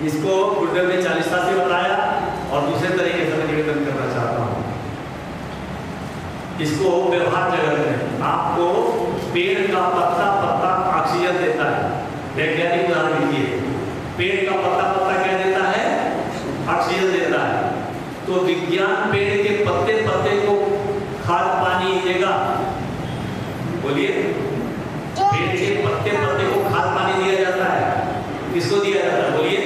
[SPEAKER 2] इसको गुरुदेव ने 40 से बताया और दूसरे तरीके से मैं निवेदन करना चाहता हूँ। इसको व्यवहार जगत में आपको पेड़ का पत्ता पत्ता ऑक्सीजन देता है, वैज्ञानिक उदाहरण लीजिए, पेड़ का पत्ता पत्ता क्या देता है? ऑक्सीजन देता है। तो विज्ञान पेड़ के पत्ते पत्ते को खाद पानी देगा? बोलिए, पेड़ के पत्ते पत्ते को खाद पानी दिया जाता है, किसको दिया जाता है? बोलिए।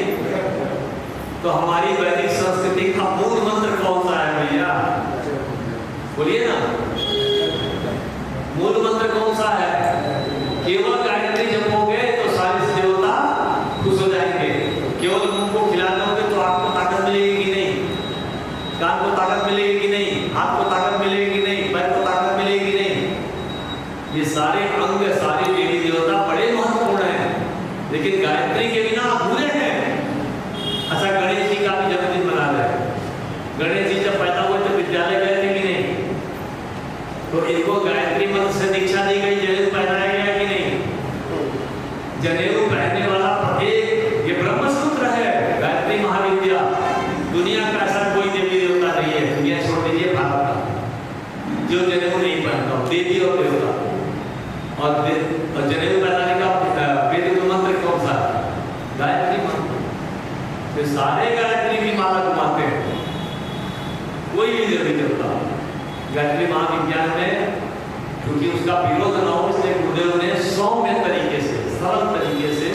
[SPEAKER 2] तो हमारी वैदिक संस्कृति का मूल मंत्र कौन सा है भैया? बोलिए ना, मूल मंत्र कौन सा है? केवल गायत्री जपोगे तो सारे देवता खुश हो जाएंगे। केवल उनको खिलाने होंगे तो आपको ताकत मिलेगी कि नहीं? कान को ताकत मिलेगी कि नहीं? हाथ को ताकत मिलेगी कि नहीं? पैर को ताकत मिलेगी कि नहीं? ये सारे अंग, सारे देवी देवता बड़े महत्वपूर्ण हैं, लेकिन गायत्री के बिना अधूरे हैं। अच्छा, गणेश जी का भी जन्मदिन मना रहे हैं। गणेश जी जब पैदा हुए तो विद्यालय गए थे कि नहीं? तो इनको गायत्री मंत्र से दीक्षा दी गई, जनेऊ पहनाया गया कि नहीं? जनेऊ पहनने वाला प्रत्येक, ये ब्रह्मसूत्र है, गायत्री महाविद्या। दुनिया का ऐसा कोई देवी देवता नहीं है, दुनिया छोड़ दीजिए भारत का, जो जनेऊ नहीं पहनता, देवी और देवता। और जनेऊ पहनाने का वैदिक मंत्र कौन सा? गायत्री मंत्र। तो सारे गायत्री की माला घुमाते हैं, कोई भी देवी देवता। गायत्री महाविज्ञान में क्योंकि उसका विरोध न हो, इसलिए गुरुदेव ने सौम्य तरीके से, सरल तरीके से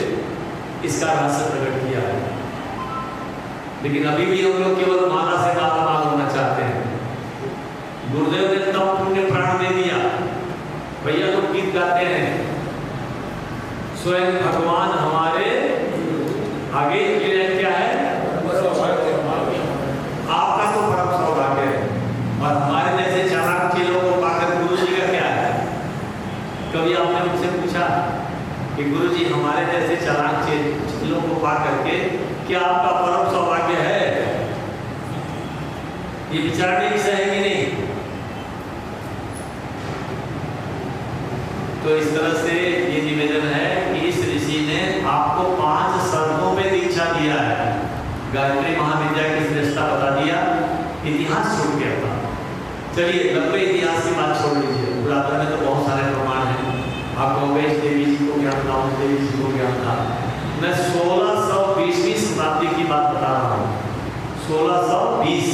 [SPEAKER 2] इसका रहस्य प्रकट किया है। लेकिन अभी भी हम लोग केवल माला से माला होना चाहते हैं। गुरुदेव ने तब पुण्य प्राण दे दिया। भैया लोग गीत गाते हैं, स्वयं भगवान हमारे आगे, ये क्या है? आपका तो परम सौभाग्य है। और हमारे जैसे चालाक चेलों को पाकर गुरु जी का क्या है? कभी आपने मुझसे पूछा कि गुरु जी हमारे जैसे चालाक चेलों को पा करके क्या आपका परम सौभाग्य है? ये विचारने की है कि नहीं? तो इस तरह से ये निवेदन है कि इस ऋषि ने आपको 5 शर्तों पे दीक्षा दिया है। गायत्री महाविद्या की श्रेष्ठता बता दिया, इतिहास छूट गया था। चलिए लंबे इतिहास की बात छोड़ लीजिए, पुरातन में तो बहुत सारे प्रमाण हैं। आपको वैश देवी जी को ज्ञान था, उस देवी जी को ज्ञान था। मैं 1620वीं शताब्दी की बात बता रहा हूँ। 1620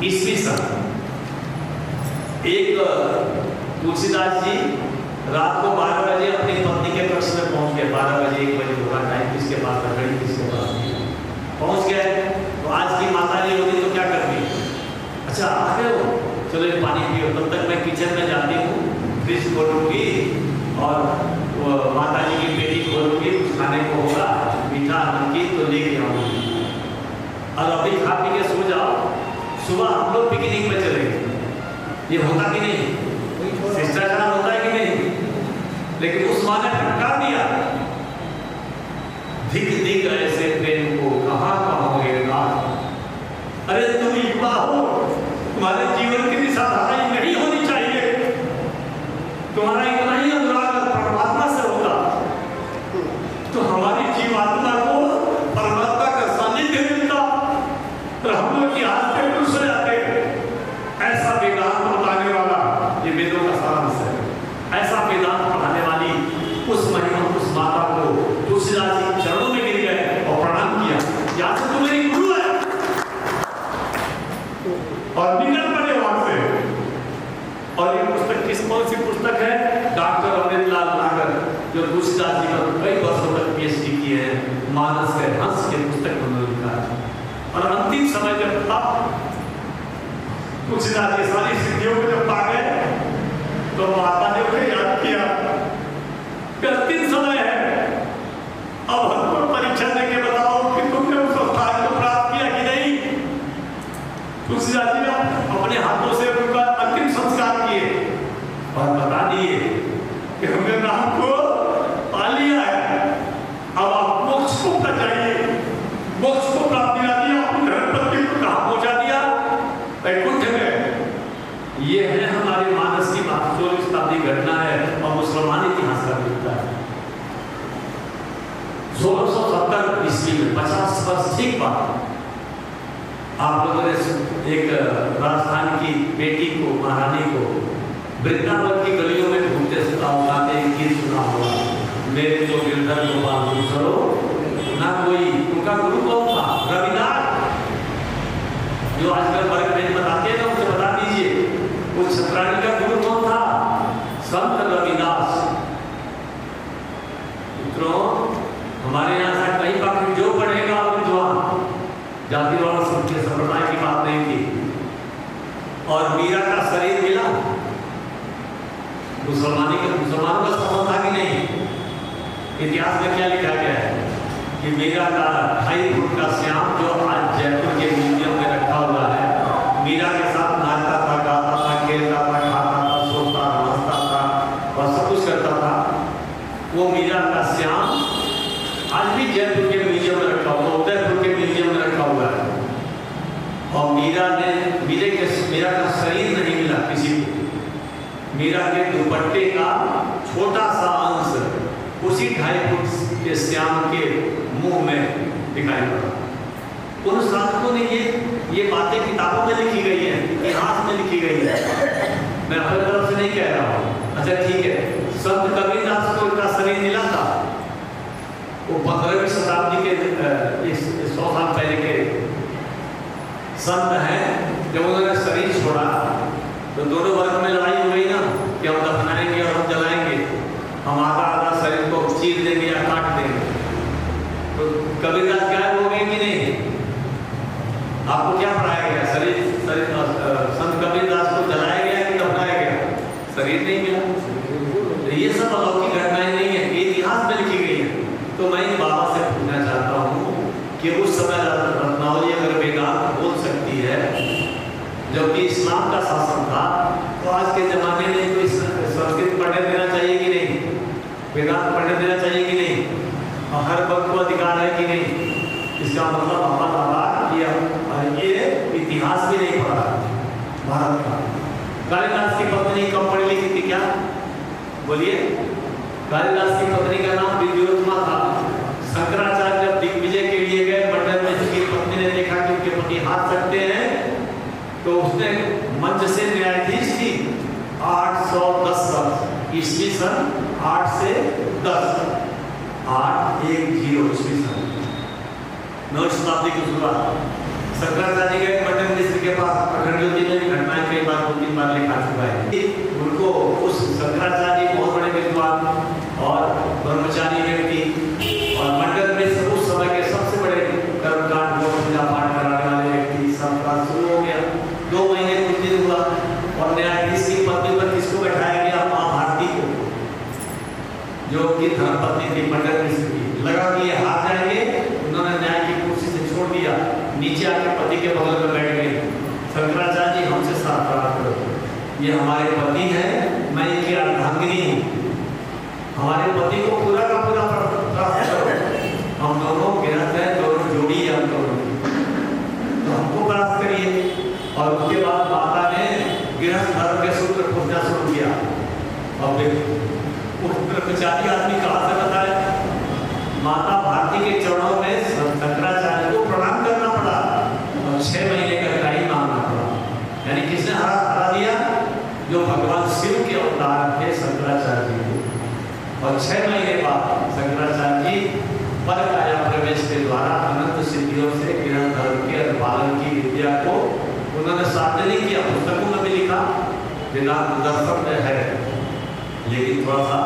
[SPEAKER 2] ईस्वी सन। एक तुलसीदास जी रात को 12 बजे अपनी पत्नी के कक्ष में पहुंच गए। 12 बजे 1 बजे होगा टाइम, किसके पास घड़ी किसके पास पहुंच गए। तो आज की माता जी होती तो क्या करती? अच्छा आ गए हो, चलो एक पानी पियो। तब तक मैं किचन में जाती हूँ, फ्रिज खोलूंगी और माता जी की पेटी खोलूंगी, कुछ खाने को होगा, मीठा नमकीन तो लेके आऊंगी। और अभी खा पी के सो जाओ, सुबह हम लोग पिकनिक पे चलेंगे। ये होता कि नहीं? शिष्टाचार होता है कि नहीं? लेकिन उस माँ ने फटकार दिया, धिक धिक ऐसे प्रेम को कहाँ कहोगे नाथ। अरे तुम युवा हो, तुम्हारे जीवन की दिशा धारा नहीं होनी चाहिए। तुम्हारा इतना ही अनुराग परमात्मा से होगा तो हमारी जीवात्मा को परमात्मा का सानिध्य मिलता और हम लोग की हाथ पे खुश हो जाते। ऐसा वेदांत बताने वाला, ये वेदों का सारांश है, ऐसा वेदांत पढ़ाने वाली उस महिमा, उस माता को तुलसीदास जी चरणों में गिर गए और प्रणाम किया। यहाँ से तो मेरी गुरु है, और निकल पड़े वहां से। और ये पुस्तक कौन सी पुस्तक है? डॉक्टर अमृतलाल नागर, जो तुलसीदास जी का कई वर्षों तक PhD किए हैं, मानस के हंस के पुस्तक उन्होंने लिखा है। और अंतिम समय जब था, तुलसीदास जी सारी सिद्धियों को जब पा गए तो माता ने उन्हें याद किया कि अंतिम समय है, अब हमको परीक्षा देके बताओ कि तुमने उस स्थान को प्राप्त किया कि नहीं। तुलसीदास जी ने अपने हाथों से उनका अंतिम ये है हमारे मानस की 16वीं शताब्दी घटना है और मुसलमान इतिहास का मिलता है। 1670 ईस्वी में 50 वर्ष ठीक बाद आप लोगों ने एक राजस्थान की बेटी को, महारानी को वृंदावन की गलियों में घूमते गाते गीत सुना होगा, मेरे तो गिरधर गोपाल दूसरो ना कोई। उनका गुरु कौन था? रविदास। जो आजकल वर्ग में बताते हैं ना, उसे बता दीजिए वो छत्राणी का गुरु कौन था? संत रविदास। मित्रों, हमारे यहाँ से कहीं बात जो पढ़ेगा विद्वान, जाति वाला संप्रदाय की बात नहीं थी। और मीरा का शरीर मिला, मुसलमानों का संबंध था कि नहीं? इतिहास में क्या लिखा गया है कि मीरा का 2.5 फुट का श्याम जो आज जयपुर के म्यूजियम में रखा हुआ है, मीरा के साथ नाचता था, गाता था, खेलता था, खाता था, सोता था, हंसता था और सब कुछ करता था। वो मीरा का श्याम आज भी जयपुर के म्यूजियम में रखा हुआ, उदयपुर के म्यूजियम में रखा हुआ है। और मीरा का शरीर नहीं मिला किसी को। मीरा के दुपट्टे का छोटा सा अंश उसी 2.5 फुट के श्याम के मुंह में दिखाई पड़ा। उन साधकों ने ये बातें किताबों में लिखी गई है, इतिहास में लिखी गई है, मैं अपनी तरफ से नहीं कह रहा हूँ। अच्छा ठीक है, संत कबीरदास को इनका शरीर मिला था। वो 15वीं शताब्दी के 100 साल पहले के संत हैं। जब उन्होंने शरीर छोड़ा तो दोनों वर्ग में लड़ाई हो गई ना कि हम दफनाएंगे और हम जलाएंगे, हम आधा शरीर को चीर देंगे या काट देंगे। तो कबीरदास गायब हो गए कि नहीं? आपको क्या पढ़ाया गया? शरीर संत कबीरदास को जलाया गया कि दफनाया गया? शरीर नहीं मिला। तो ये सब अलौकिक घटनाएं नहीं है, ये इतिहास में लिखी गई है। तो मैं बाबा से पूछना चाहता हूँ कि उस समय रत्नावली अगर वेदांत बोल सकती है जबकि इस्लाम का शासन था, तो आज के जमाने में कोई संस्कृत पढ़ने देना चाहिए कि नहीं? वेदांत पढ़ने देना चाहिए कि नहीं? और हर वक्त को अधिकार है कि नहीं? इसका मतलब हमारा ये इतिहास भी नहीं पढ़ा भारत का। कालिदास की पत्नी कम पढ़ी लिखी थी क्या? बोलिए। कालिदास की पत्नी का नाम विद्योत्मा था। शंकराचार्य जब दिग्विजय के लिए गए, मंडन में उसकी पत्नी ने देखा कि उनके पति हाथ सकते हैं, तो उसने मंच से न्यायाधीश थी 810 वर्ष ईस्वी सन 8 से 10 810 ईस्वी सन 9वीं शताब्दी की शुरुआत। शंकराचार्य गए मंडन मिश्र के पास। अखंड ज्योति में भी घटनाएं कई बार 2-3 बार लिखा चुका है। उनको उस शंकराचार्य बहुत बड़े विद्वान और ब्रह्मचारी व्यक्ति और मंडन मिश्र उस समय के सबसे बड़े कर्मकांड को पूजा पाठ कराने वाले व्यक्ति, सबका शुरू हो गया। 2 महीने कुछ दिन हुआ और न्यायाधीश की पत्नी पर किसको बैठाया गया? मां भारती को, जो कि धर्मपत्नी थी मंडन मिश्र की। लगा कि ये हार जाएंगे, उन्होंने न्याय की कुर्सी से छोड़ दिया, नीचे आके पति के बगल में बैठ गए। शंकराचार्य जी हमसे साथ प्राप्त करो, ये हमारे पति हैं, मैं इनकी अर्धांगिनी हूँ, हमारे पति को पूरा का पूरा प्राप्त करो। हम दोनों गिरहस्थ हैं, दोनों जोड़ी है हम दोनों, तो हमको प्राप्त करिए। और उसके बाद माता ने गृहस्थ धर्म के सूत्र खोजना शुरू किया। और ब्रह्मचारी आदमी कहाँ से बताया? माता भारती के चरणों में शंकराचार्य को प्रणाम करना पड़ा और 6 महीने का टाइम मांगना पड़ा। यानी किसने हरा दिया? जो भगवान शिव के अवतार थे शंकराचार्य जी को। और 6 महीने बाद शंकराचार्य जी पर काया प्रवेश के द्वारा अनंत सिद्धियों से गृह धर्म के अनुपालन की विद्या को उन्होंने सार्वजनिक किया। पुस्तकों में भी लिखा, वेदांत दर्शन में है, लेकिन थोड़ा सा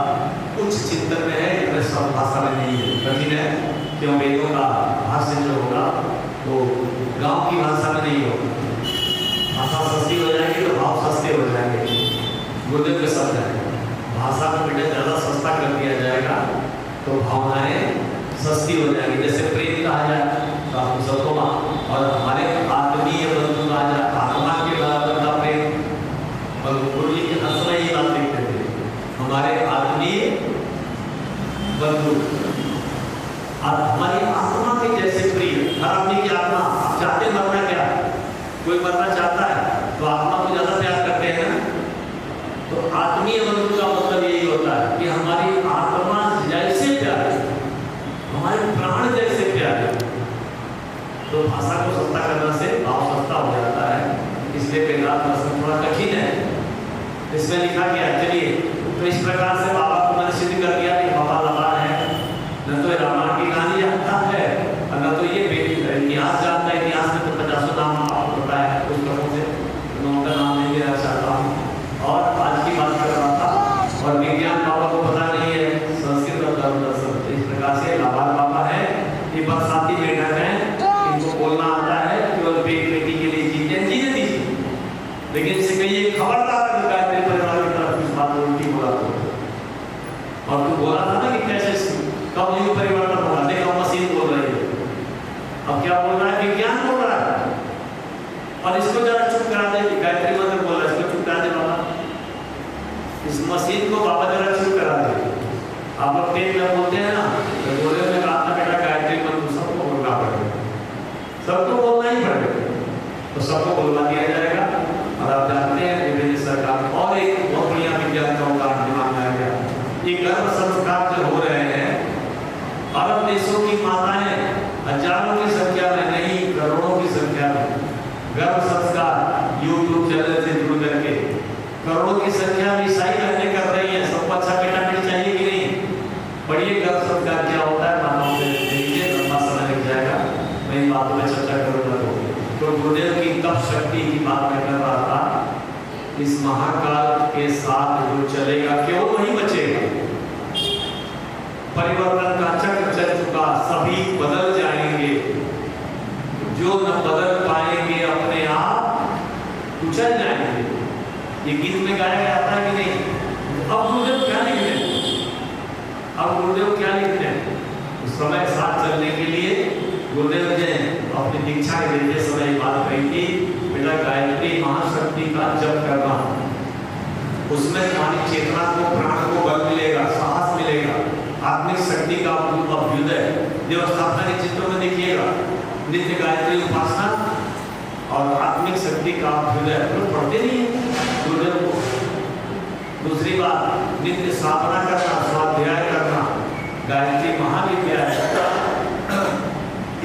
[SPEAKER 2] उच्च चिंतन में है, सब भाषा में नहीं है, कठिन है। क्यों? वेदों का भाष्य जो होगा वो गांव की भाषा में नहीं होगा। भाषा सस्ती हो जाएगी तो भाव सस्ते हो जाएंगे, गुरुदेव के शब्द है। भाषा को बेटे ज़्यादा सस्ता कर दिया जाएगा तो भावनाएं सस्ती हो जाएगी। जैसे प्रेम कहा जाए तो आप सबको, और हमारे आत्मीय बंधु कहा जाए, आत्मा के बराबर का प्रेम। और गुरु जी के अंत में ये बात लिखते थे, हमारे आत्मीय बंधु हमारी आत्मा के जैसे प्रिय। हर आदमी की आत्मा चाहते मरना क्या? कोई मरना चाहता है तो आत्मा को ज्यादा प्यार करते हैं ना। भाषा को सस्ता करने से भाव सस्ता हो जाता है, इसलिए वेदांत दर्शन थोड़ा कठिन है। इसमें लिखा गया, चलिए तो इस प्रकार से बाबा को मैंने सिद्ध कर दिया कि बाबा लबान है, न तो रामायण की कहानी जानता है और न तो ये इतिहास जानता है। इतिहास में तो 50 नाम आपको पता है, पुस्तकों से उनका नाम नहीं लेना चाहता हूँ। और आज की बात कर रहा था, और विज्ञान बाबा को पता नहीं है संस्कृत और धर्म दर्शन। इस प्रकार से लाभार बाबा है, ये बरसाती बैठक है, इनको बोलना आता है, केवल पेट बेटी के लिए जीते दीजिए, लेकिन इसे कहिए खबरदार गायत्री परिवार की तरफ इस बात उल्टी बोला तो। और तू बोला था ना कि कैसे कब युग परिवर्तन होगा, देखो मशीन बोल रही है, अब क्या बोल रहा है, विज्ञान बोल रहा है। और इसको जरा चुप करा दे, गायत्री मंत्र बोल रहा है, इसको चुप करा दे बाबा, इस मशीन को बाबा जरा चुप करा दे। आप लोग टेप में बोलते हैं ना, तो बोले में कहा था बेटा गायत्री मंत्र सबको बोलना पड़ेगा, सबको बोलना ही पड़ेगा, तो सबको बोलवा दिया जाएगा। और आप जानते हैं विभिन्न सरकार और एक बहुत बढ़िया विज्ञान का उदाहरण दिमाग में आ गया, ये गर्भ संस्कार जो हो रहे हैं, अरब देशों की माताएं हजारों की संख्या में नहीं करोड़ों की संख्या में गर्भ संस्कार यूट्यूब चैनल से जुड़ करके करोड़ों की संख्या में ईसाई बहनें कर रही है। सबको अच्छा बेटा बेटी चाहिए कि नहीं? बढ़िए गर्भ संस्कार क्या होता है, माताओं से देखिए, लंबा समय लग जाएगा, मैं इन बातों में चर्चा करूंगा। तो गुरुदेव की तप शक्ति की बात मैं कर रहा था, इस महाकाल के साथ जो चलेगा केवल वही बचेगा। परिवर्तन का चक्र चल चुका, सभी बदल जाएंगे, जो न बदल पाएंगे अपने आप कुचल जाएंगे। ये गीत में गाया जाता है कि नहीं? अब गुरुदेव क्या लिख रहे हैं, अब गुरुदेव क्या लिख रहे हैं? उस समय साथ चलने के लिए गुरुदेव ने अपनी दीक्षा के देते समय बात कही थी, बेटा गायत्री महाशक्ति का जप करना, उसमें तुम्हारी चेतना को, प्राण को बल मिलेगा, साहस मिलेगा, आत्मिक शक्ति का अभ्युदय देवस्थापना के चित्रों में देखिएगा। नित्य गायत्री उपासना और आत्मिक शक्ति का अभ्युदय लोग पढ़ते नहीं है गुरुदेव को। दूसरी बात, नित्य साधना करना, स्वाध्याय करना, गायत्री महाविद्या है,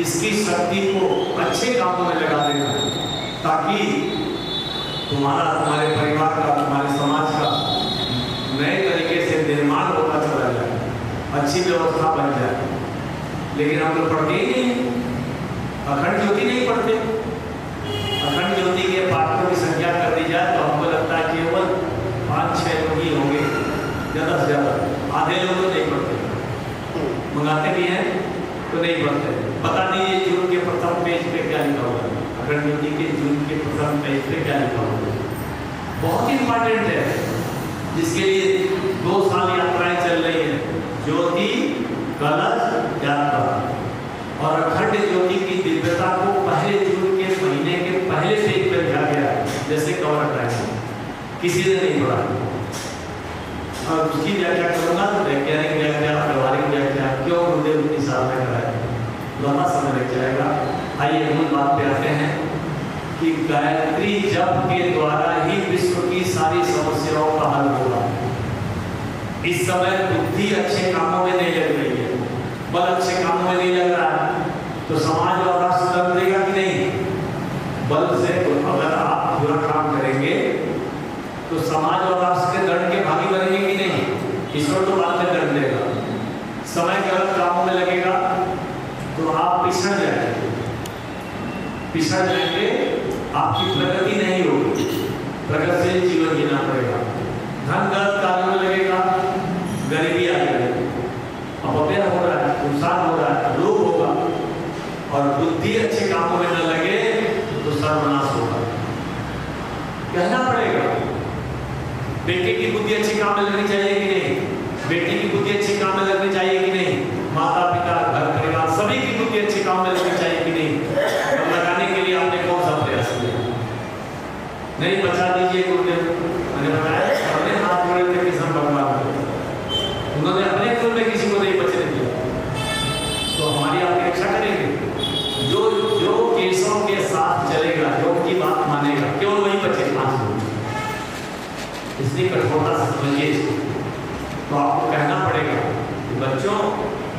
[SPEAKER 2] इसकी शक्ति को अच्छे कामों में लगा देना, ताकि तुम्हारा, तुम्हारे परिवार का, तुम्हारे समाज का नए तरीके से निर्माण होता चला जाए, अच्छी व्यवस्था बन जाए। लेकिन हम लोग पढ़ते ही नहीं, अखंड ज्योति नहीं पढ़ते। अखंड ज्योति के पाठों की संख्या कर दी जाए तो हमको लगता है केवल 5-6 लोग ही होंगे, ज़्यादा से ज़्यादा, आधे लोग तो नहीं पढ़ते, मंगाते भी हैं तो नहीं पढ़ते। बता दीजिए जून के प्रथम पेज पे क्या लिखा हुआ है, अखंड ज्योति के जून के प्रथम पेज पे क्या लिखा हुआ है? बहुत इंपॉर्टेंट है, जिसके लिए 2 साल यात्राएं चल रही है, ज्योति कलश यात्रा। और अखंड ज्योति की दिव्यता को पहले जून के महीने के पहले पेज पे लिखा गया है, जैसे कवर ड्राइव, किसी ने नहीं पढ़ा। और उसकी व्याख्या करूंगा तो वैज्ञानिक व्याख्या, व्यवहारिक व्याख्या, क्यों गुरुदेव इतनी साधना कराए, लंबा समय लग जाएगा। आइए मूल बात पे आते हैं कि गायत्री जप के द्वारा ही विश्व की सारी समस्याओं का हल होगा। इस समय बुद्धि अच्छे कामों में नहीं लग रही है, बल अच्छे कामों में नहीं लग रहा है, तो समाज और राष्ट्र बदलेगा कि नहीं? बल से अगर आप बुरा काम करेंगे तो समाज और राष्ट्र के दंड के भागी बनेंगे कि नहीं? ईश्वर तो बाद में दंड देगा। समय गलत कामों में लगेगा तो आप पिछड़ जाएंगे, पिछड़ जाएंगे, आपकी प्रगति नहीं होगी, प्रगतिशील जीवन जीना पड़ेगा। धन गलत कार्यों में लगेगा, गरीबी आ जाएगी, अपव्यय हो रहा है, नुकसान हो रहा है, रोग होगा। और बुद्धि अच्छे कामों में न लगे तो सर्वनाश होगा। कहना पड़ेगा, बेटे की बुद्धि अच्छे काम में लगनी चाहिए कि नहीं? बेटी की बुद्धि अच्छे काम में लगनी चाहिए कि नहीं? माता पिता, घर परिवार, सभी की बुद्धि अच्छे काम में लगनी चाहिए कि नहीं? लगाने के लिए आपने कौन सा प्रयास किया? नहीं, बचा दीजिए गुरुदेव, मैंने बताया अपने हाथ जोड़े थे किसान भगवान, उन्होंने अपने कुल में किसी को नहीं बचने दिया, तो हमारी आप रक्षा करेंगे। जो जो केशव के साथ चलेगा, जो उनकी बात मानेगा, केवल वही बचे 5 लोग। इसलिए कठोरता से समझिए इसको। तो आपको कहना पड़ेगा कि बच्चों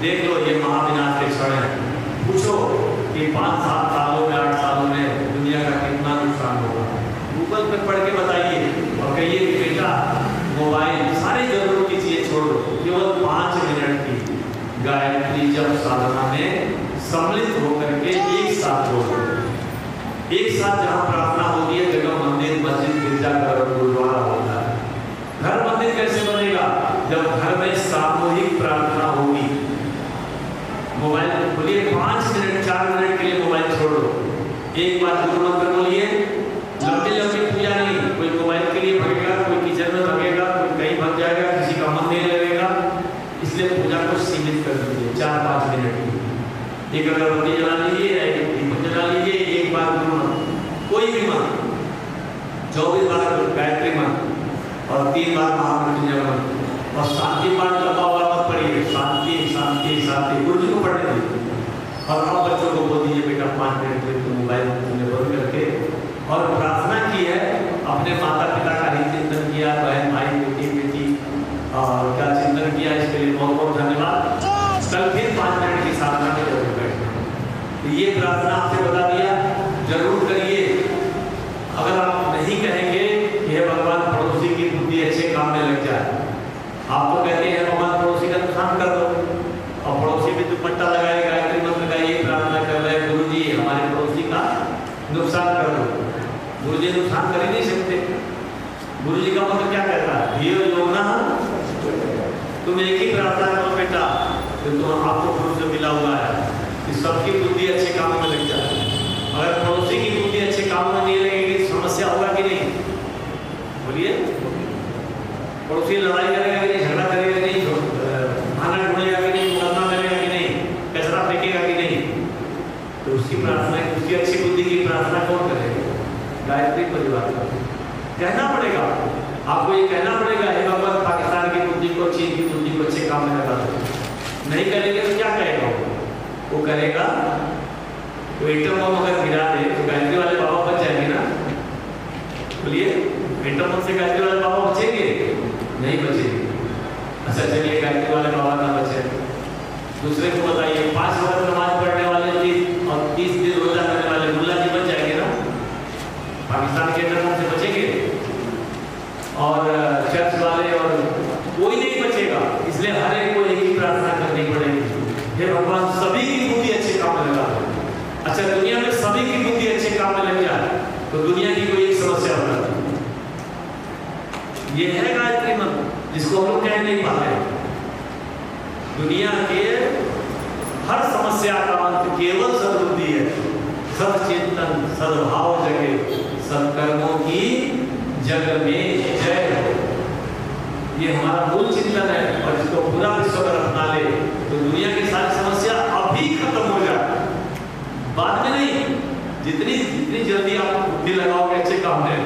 [SPEAKER 2] देख लो, ये महाविनाश के क्षण है, पूछो कि 5-7 सालों में 8 सालों में दुनिया का कितना नुकसान होगा। गूगल पे पढ़ के बताइए और कहिए कि बेटा मोबाइल सारी जरूरत की चीजें छोड़ दो, केवल 5 मिनट की गायत्री जप साधना में सम्मिलित होकर के एक साथ बोलो। एक साथ जहाँ प्रार्थना होती है जगह मंदिर, मस्जिद, गिरजाघर, गुरुद्वारा होता है। घर मंदिर कैसे बनेगा? जब घर में सामूहिक प्रार्थना होगी। मोबाइल बोलिए 5 मिनट 4 मिनट के लिए मोबाइल छोड़ दो, एक बार गुरु मंत्र बोलिए। लंबी लंबी पूजा नहीं, कोई मोबाइल के लिए भगेगा, कोई किचन में भगेगा, कोई कहीं भग जाएगा, किसी का मन नहीं लगेगा। इसलिए पूजा को सीमित कर दीजिए 4-5 मिनट की। एक अगरबत्ती जला लीजिए, एक दीपक जला लीजिए, एक बार गुरु मंत्र, कोई भी मंत्र, 24 बार गायत्री मंत्र और 3 बार महामृत्युंजय मंत्र। और शांति पाठ लंबा हुआ मत पढ़िए, शांति शांति शांति गुरु जी को पढ़ने दीजिए। और अब बच्चों को बोल दीजिए बेटा 5 मिनट के लिए मोबाइल बंद करके, और प्रार्थना की है, अपने माता पिता का ही चिंतन किया, बहन भाई बेटी बेटी और क्या चिंतन किया, इसके लिए बहुत बहुत धन्यवाद। कल फिर 5 मिनट की साधना में जरूर बैठे। ये प्रार्थना आपसे बता दिया, जरूर करिए। अगर आप नहीं कहेंगे कि हे भगवान पड़ोसी की बुद्धि अच्छे काम में लग जाए, आप तो कहते हैं भगवान पड़ोसी का नुकसान कर दो, और पड़ोसी भी दुपट्टा लगाए गायत्री मंत्र का ये प्रार्थना कर रहे हैं, गुरु जी हमारे पड़ोसी का नुकसान कर दो। गुरु जी नुकसान कर ही नहीं सकते। गुरु जी का मतलब क्या कहता है? धीर योगना, तुम एक ही प्रार्थना करो बेटा, तो आपको गुरु से मिला हुआ है कि सबकी बुद्धि अच्छे काम में लग जाए। अगर पड़ोसी की बुद्धि अच्छे काम में नहीं लगेगी, समस्या होगा कि नहीं? बोलिए, पड़ोसी लड़ाई करेगा कि नहीं, झगड़ा करेगा कि नहीं, खाना ढूंढेगा कि नहीं, मुकदमा करेगा कि नहीं, कचरा फेंकेगा कि नहीं? तो उसकी प्रार्थना, उसकी अच्छी बुद्धि की प्रार्थना कौन करेगा? गायत्री परिवार का कहना पड़ेगा आपको, ये कहना पड़ेगा हे भगवान पाकिस्तान की बुद्धि को, चीन की बुद्धि को अच्छे काम में लगा दो। नहीं करेंगे तो क्या कहेगा वो करेगा तो एटम बम अगर गिरा दे तो गायत्री वाले बाबा बच जाएंगे ना? बोलिए, एटम बम से गायत्री वाले बाबा बचेंगे? नहीं बचेंगे। अच्छा चलिए, गायत्री वाले बाबा ना बचे, दूसरे को बताइए 5 वक्त नमाज पढ़ने वाले और 30 दिन रोजा करने वाले मुल्ला जी बच जाएंगे ना? पाकिस्तान के एटम से बचेंगे? और चर्च वाले और कोई नहीं बचेगा। इसलिए हर एक को एक ही प्रार्थना करनी पड़ेगी, हे भगवान सभी की बुद्धि अच्छे काम में लगा दो। अच्छा, दुनिया में सभी की बुद्धि अच्छे काम में लग जाए तो दुनिया की कोई एक समस्या हो जाती है। ये है गायत्री मंत्र, जिसको हम लोग कह नहीं पाते। दुनिया के हर समस्या का अंत केवल सद्बुद्धि है। सदचिंतन, सद्भाव जगे, सत्कर्मों की जग में जय हो। ये हमारा मूल चिंतन है, और इसको पूरा विश्व पर अपना ले तो दुनिया की सारी समस्या अभी खत्म हो जाए, बाद में नहीं। जितनी जितनी जल्दी आप बुद्धि लगाओगे अच्छे काम में,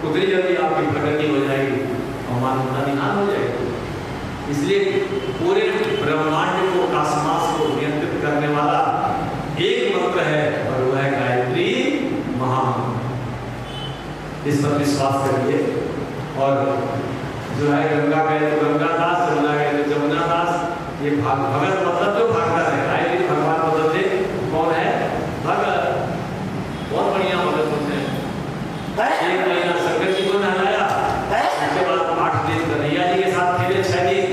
[SPEAKER 2] उतनी जल्दी आपकी प्रगति हो जाएगी और मानवता निहाल हो जाएगी। इसलिए पूरे ब्रह्मांड को, कासमास को नियंत्रित करने वाला एक मंत्र है, और वह है गायत्री महामंत्र। इस पर विश्वास करिए। और जो है गंगा गए तो गंगा दास, जमुना गए तो जमुना दास। ये भगत मतलब जो भागता है, गायत्री भगवान बदलते कौन है? भगत। बहुत बढ़िया भगत होते हैं। 1 महीना शंकर जी को नहलाया, उसके बाद 8 दिन कन्हैया जी के साथ खेले, 6 दिन,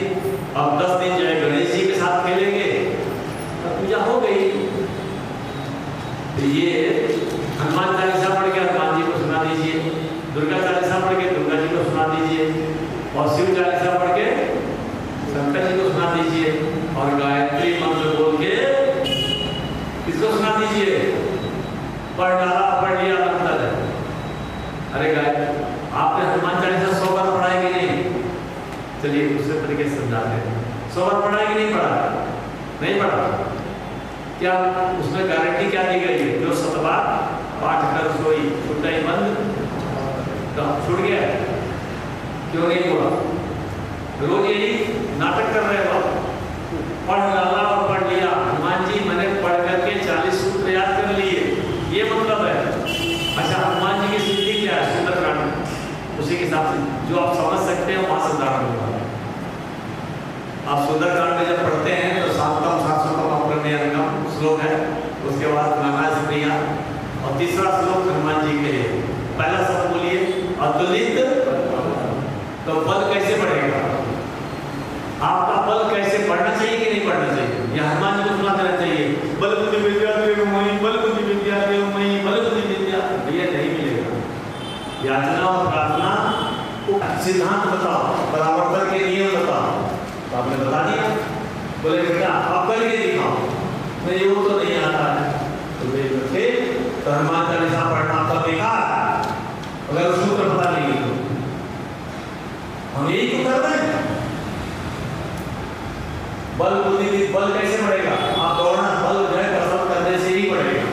[SPEAKER 2] अब 10 दिन जो है गणेश जी के साथ खेलेंगे, तो पूजा हो गई। तो ये हनुमान चालीसा पढ़ के हनुमान जी को सुना दीजिए, दुर्गा चालीसा पढ़ के दुर्गा जी को सुना दीजिए, और शिव चालीसा पढ़ के शंकर जी को सुना दीजिए, और गायत्री मंत्र बोल के किसको सुना दीजिए? पढ़ डाला, पढ़ लिया मतलब है। अरे गायत्री आपने हनुमान चालीसा 100 बार पढ़ा है कि नहीं? चलिए दूसरे तरीके से समझाते हैं। 100 बार पढ़ा है कि नहीं पढ़ा? नहीं पढ़ा। क्या उसमें गारंटी क्या दी गई है? जो 7 बार पाठ कर सोई, छूटा ही बंद, तो छूट गया। क्यों नहीं हुआ? रोज यही नाटक कर रहे हो, पढ़ डाला और पढ़ लिया। हनुमान जी मैंने पढ़ करके 40 सूत्र याद कर लिए, ये मतलब है। अच्छा, हनुमान जी की सिद्धि क्या है? सुंदरकांड, उसी के हिसाब से जो आप समझ सकते हैं वहां से उदाहरण होगा। आप सुंदरकांड में जब पढ़ते हैं तो सातम शाश्वतम अप्रमेयम श्लोक है, उसके उसके बाद नाना से प्रिया, और तीसरा श्लोक हनुमान जी के लिए। पहला शब्द बोलिए अतुलित। तो बल कैसे बढ़ेगा? आपका बल कैसे बढ़ना चाहिए कि नहीं बढ़ना चाहिए? या हनुमान जी को सुना देना चाहिए बल बुद्धि विद्या देवमयि, बल बुद्धि विद्या देवमयि, बल बुद्धि विद्या? भैया नहीं मिलेगा। याचना और प्रार्थना सिद्धांत बताओ, परावर्तन के नियम बताओ। तो आपने बता दिया, बोले बेटा आप करके दिखाओ। नहीं वो तो नहीं आता है। तो थे तो हनुमान चालीसा पढ़ना आपका बेकार, अगर सूत्र पता नहीं है तो। हम यही तो कर रहे हैं। बल बुद्धि, बल कैसे बढ़ेगा? आप दौड़ना, बल जो है कसरत करने से ही बढ़ेगा,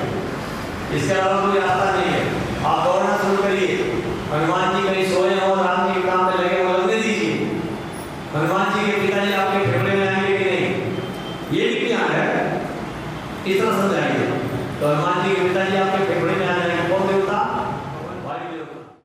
[SPEAKER 2] इसके अलावा कोई रास्ता नहीं है। आप दौड़ना शुरू करिए। हनुमान जी कहीं सोए हो, राम जी काम में लगे हो, लगने दीजिए। हनुमान जी के पिताजी आपके फेफड़े में आएंगे कि नहीं, ये भी ज्ञान है, इतना समझाइए। तो हनुमान जी के पिताजी आपके फेफड़े में